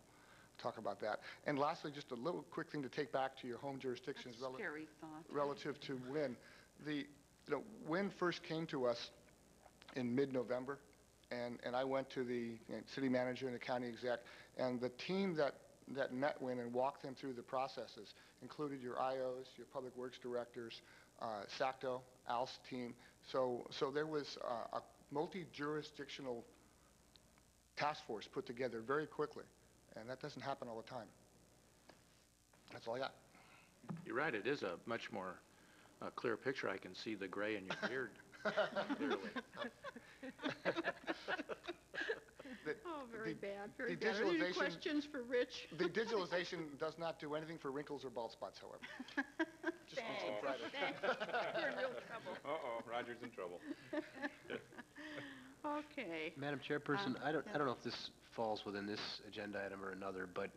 Talk about that. And lastly, just a little quick thing to take back to your home jurisdictions relative to WIN. WIN first came to us in mid-November, and I went to the city manager and the county exec, and the team that met WIN and walked them through the processes included your IOs, your public works directors, SACTO, Al's team. So there was a multi-jurisdictional task force put together very quickly. And that doesn't happen all the time. That's all I got. You're right. It is a much more clear picture. I can see the gray in your beard clearly. Very bad. Very bad. Are there any questions for Rich? The digitalization does not do anything for wrinkles or bald spots, however. Just makes them brighter. You're in real trouble. Uh-oh, Roger's in trouble. Okay. Madam Chairperson, I don't know if this falls within this agenda item or another, but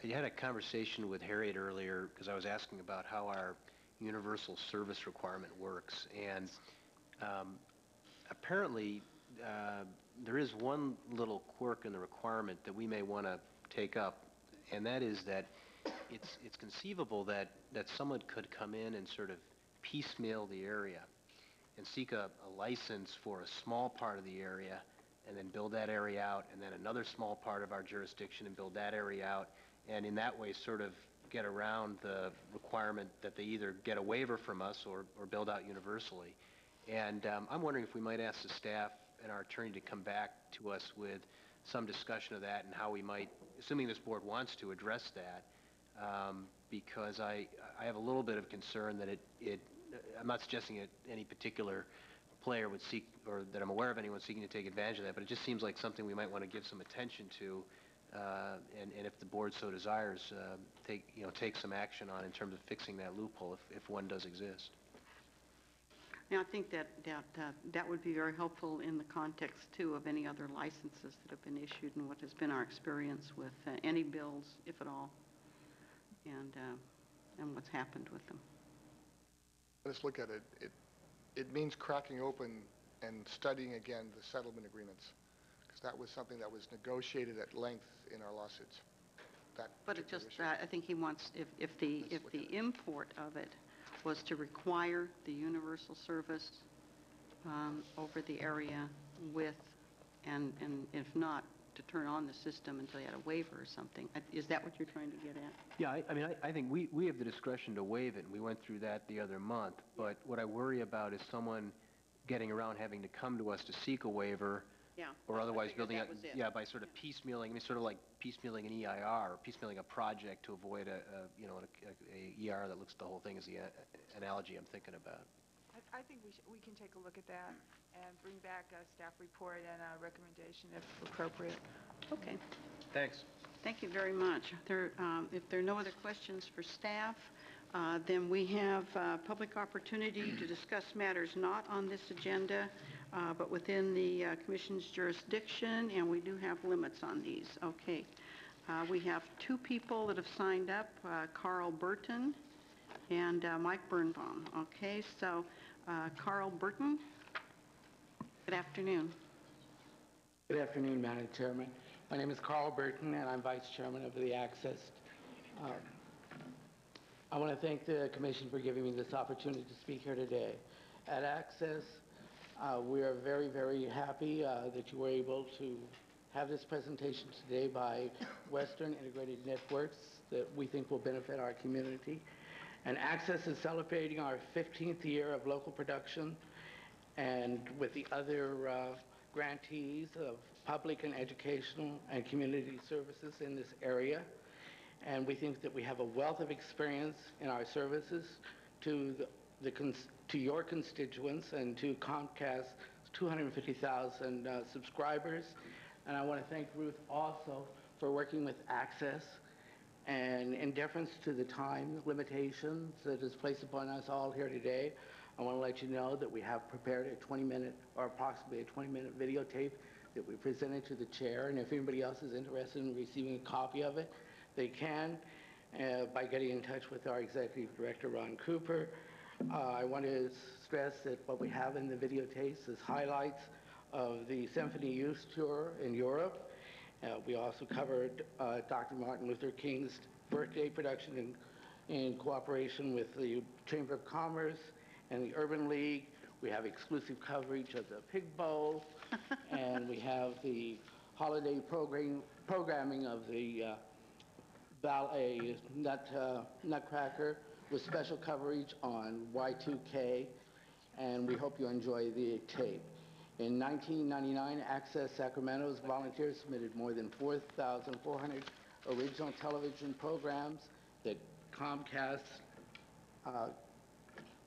I had a conversation with Harriet earlier because I was asking about how our universal service requirement works, and apparently there is one little quirk in the requirement that we may want to take up, and that is that it's conceivable that someone could come in and sort of piecemeal the area and seek a license for a small part of the area and then build that area out, and then another small part of our jurisdiction and build that area out, and in that way sort of get around the requirement that they either get a waiver from us or build out universally. And I'm wondering if we might ask the staff and our attorney to come back to us with some discussion of that and how we might, assuming this board wants to address that, because I have a little bit of concern that I'm not suggesting that any particular player would seek, or that I'm aware of anyone seeking to take advantage of that, but it just seems like something we might want to give some attention to, and if the board so desires, take some action on in terms of fixing that loophole if one does exist. Now, I think that would be very helpful in the context, too, of any other licenses that have been issued and what has been our experience with any bills, if at all, and what's happened with them. Let's look at it. It means cracking open and studying again the settlement agreements, because that was something that was negotiated at length in our lawsuits. But it just, I think he wants, if the import of it was to require the universal service over the area with, and if not, to turn on the system until you had a waiver or something. Is that what you're trying to get at? Yeah, I mean, I think we have the discretion to waive it, and we went through that the other month. But what I worry about is someone getting around having to come to us to seek a waiver, or otherwise building out, by sort of piecemealing. I mean, sort of like piecemealing an EIR, or piecemealing a project to avoid a EIR that looks at the whole thing, is the analogy I'm thinking about. I think we can take a look at that and bring back a staff report and a recommendation if appropriate. Okay. Thanks. Thank you very much. If there are no other questions for staff, then we have public opportunity to discuss matters not on this agenda, but within the Commission's jurisdiction, and we do have limits on these. Okay. We have two people that have signed up, Carl Burton and Mike Birnbaum. Okay, so Carl Burton, good afternoon. Good afternoon, Madam Chairman. My name is Carl Burton, and I'm Vice Chairman of the Access. I want to thank the Commission for giving me this opportunity to speak here today. At Access, we are very, very happy that you were able to have this presentation today by Western Integrated Networks that we think will benefit our community. And Access is celebrating our 15th year of local production, and with the other grantees of public and educational and community services in this area. And we think that we have a wealth of experience in our services to your constituents and to Comcast's 250,000 subscribers. And I want to thank Ruth also for working with Access, and in deference to the time limitations that is placed upon us all here today, I want to let you know that we have prepared a 20-minute or approximately a 20-minute videotape that we presented to the chair, and if anybody else is interested in receiving a copy of it, they can by getting in touch with our Executive Director, Ron Cooper. I want to stress that what we have in the videotapes is highlights of the Symphony Youth Tour in Europe. We also covered Dr. Martin Luther King's birthday production in cooperation with the Chamber of Commerce and the Urban League. We have exclusive coverage of the Pig Bowl, and we have the holiday programming of the ballet Nutcracker with special coverage on Y2K, and we hope you enjoy the tape. In 1999, Access Sacramento's volunteers submitted more than 4,400 original television programs that Comcast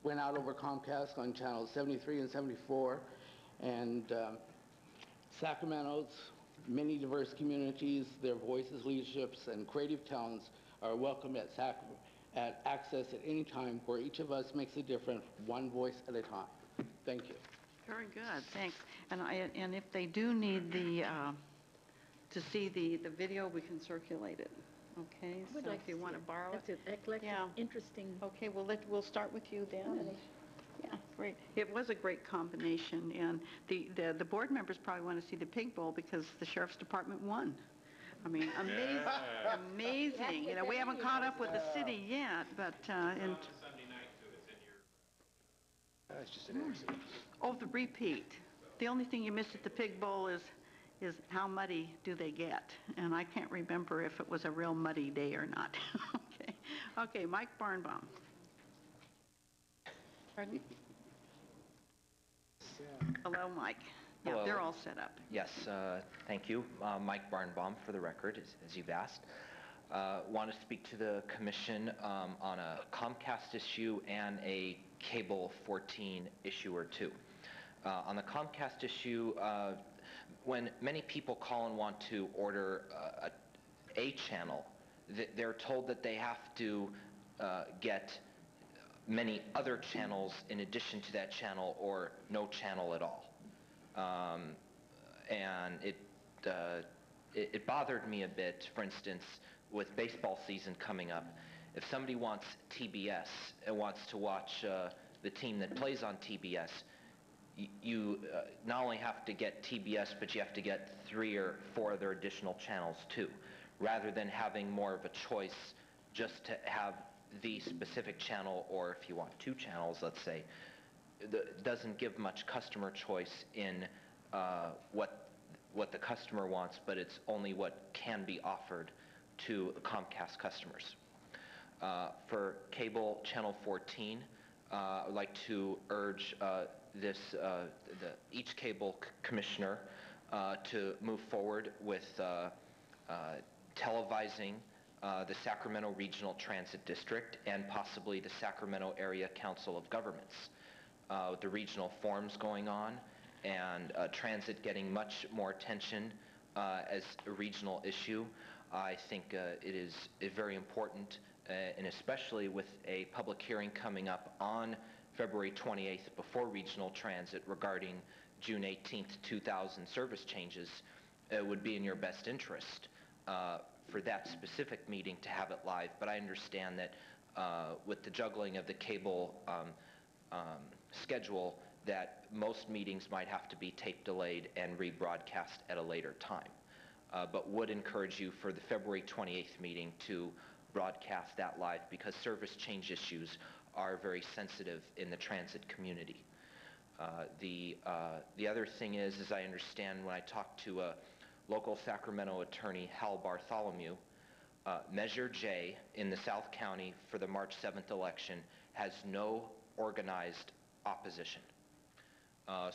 went out over Comcast on channels 73 and 74. And Sacramento's many diverse communities, their voices, leaderships, and creative talents are welcome at Access at any time, where each of us makes a difference, one voice at a time. Thank you. Very good, thanks. And if they do need to see the video, we can circulate it. Okay. I would like if you want to borrow it. That's eclectic, Yeah. interesting. Okay, we'll start with you then. And, yeah, great. It was a great combination, and the board members probably want to see the Pig Bowl because the Sheriff's Department won. I mean, amazing, amazing. You know, we haven't caught up with the city yet, but and. It's just an accident. Oh, the repeat. The only thing you missed at the Pig Bowl is how muddy do they get? And I can't remember if it was a real muddy day or not. Okay, Mike Birnbaum. Pardon? Hello, Mike. Yeah, Hello. they're all set up. Yes, thank you. Mike Birnbaum, for the record, as you've asked. Want to speak to the Commission on a Comcast issue and a Cable 14 issue or two. On the Comcast issue, when many people call and want to order a channel, they're told that they have to get many other channels in addition to that channel, or no channel at all. And it bothered me a bit, for instance, with baseball season coming up. If somebody wants TBS and wants to watch the team that plays on TBS, you not only have to get TBS, but you have to get 3 or 4 other additional channels too, rather than having more of a choice just to have the specific channel, or if you want 2 channels, let's say. It doesn't give much customer choice in what the customer wants, but it's only what can be offered to Comcast customers. For cable channel 14, I would like to urge each cable commissioner to move forward with televising the Sacramento Regional Transit District and possibly the Sacramento Area Council of Governments. The regional forums going on, and transit getting much more attention as a regional issue. I think it is very important, and especially with a public hearing coming up on February 28th before regional transit regarding June 18th, 2000 service changes, it would be in your best interest for that specific meeting to have it live, but I understand that with the juggling of the cable schedule, that most meetings might have to be tape delayed and rebroadcast at a later time. But would encourage you for the February 28th meeting to broadcast that live, because service change issues are very sensitive in the transit community. The other thing is, as I understand when I talked to a local Sacramento attorney, Hal Bartholomew, Measure J in the South County for the March 7th election has no organized opposition.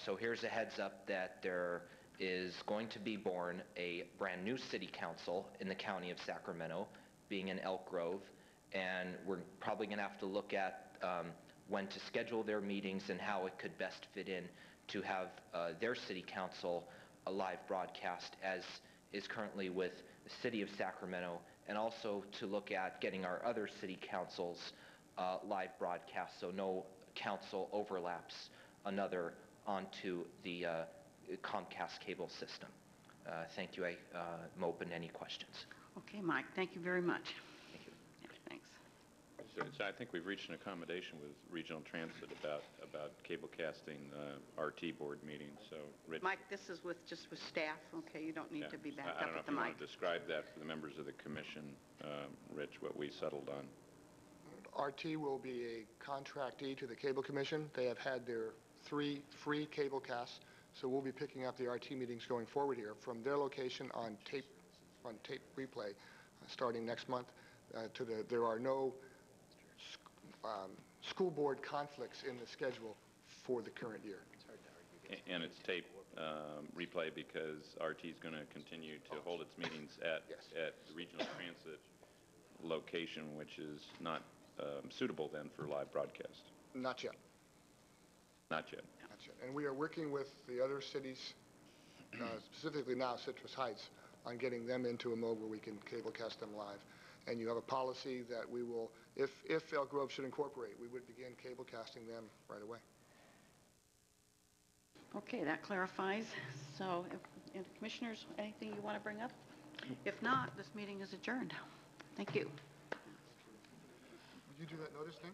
So here's a heads up that there is going to be born a brand new city council in the county of Sacramento, being in Elk Grove, and we're probably going to have to look at when to schedule their meetings and how it could best fit in to have their city council a live broadcast, as is currently with the city of Sacramento, and also to look at getting our other city councils live broadcast so no council overlaps another onto the Comcast cable system. Thank you. I'm open to any questions. Okay, Mike, thank you very much. Thank you. Yeah, thanks. So I think we've reached an accommodation with Regional Transit about cable casting RT board meetings. So, Rich. Mike, this is just with staff, okay? You don't need to be backed I up don't know with if the you mic. want to describe that for the members of the commission, Rich, what we settled on. RT will be a contractee to the Cable Commission. They have had their 3 free cable casts, so we'll be picking up the RT meetings going forward here from their location on tape replay starting next month. There are no school board conflicts in the schedule for the current year. And it's tape replay because RT is going to continue to hold its meetings at the Regional Transit location, which is not suitable then for live broadcast. Not yet. Not yet. Not yet. And we are working with the other cities, specifically now Citrus Heights, on getting them into a mode where we can cablecast them live. And you have a policy that we will, if Elk Grove should incorporate, we would begin cablecasting them right away. Okay, that clarifies. So, commissioners, anything you want to bring up? If not, this meeting is adjourned. Thank you. Would you do that notice thing?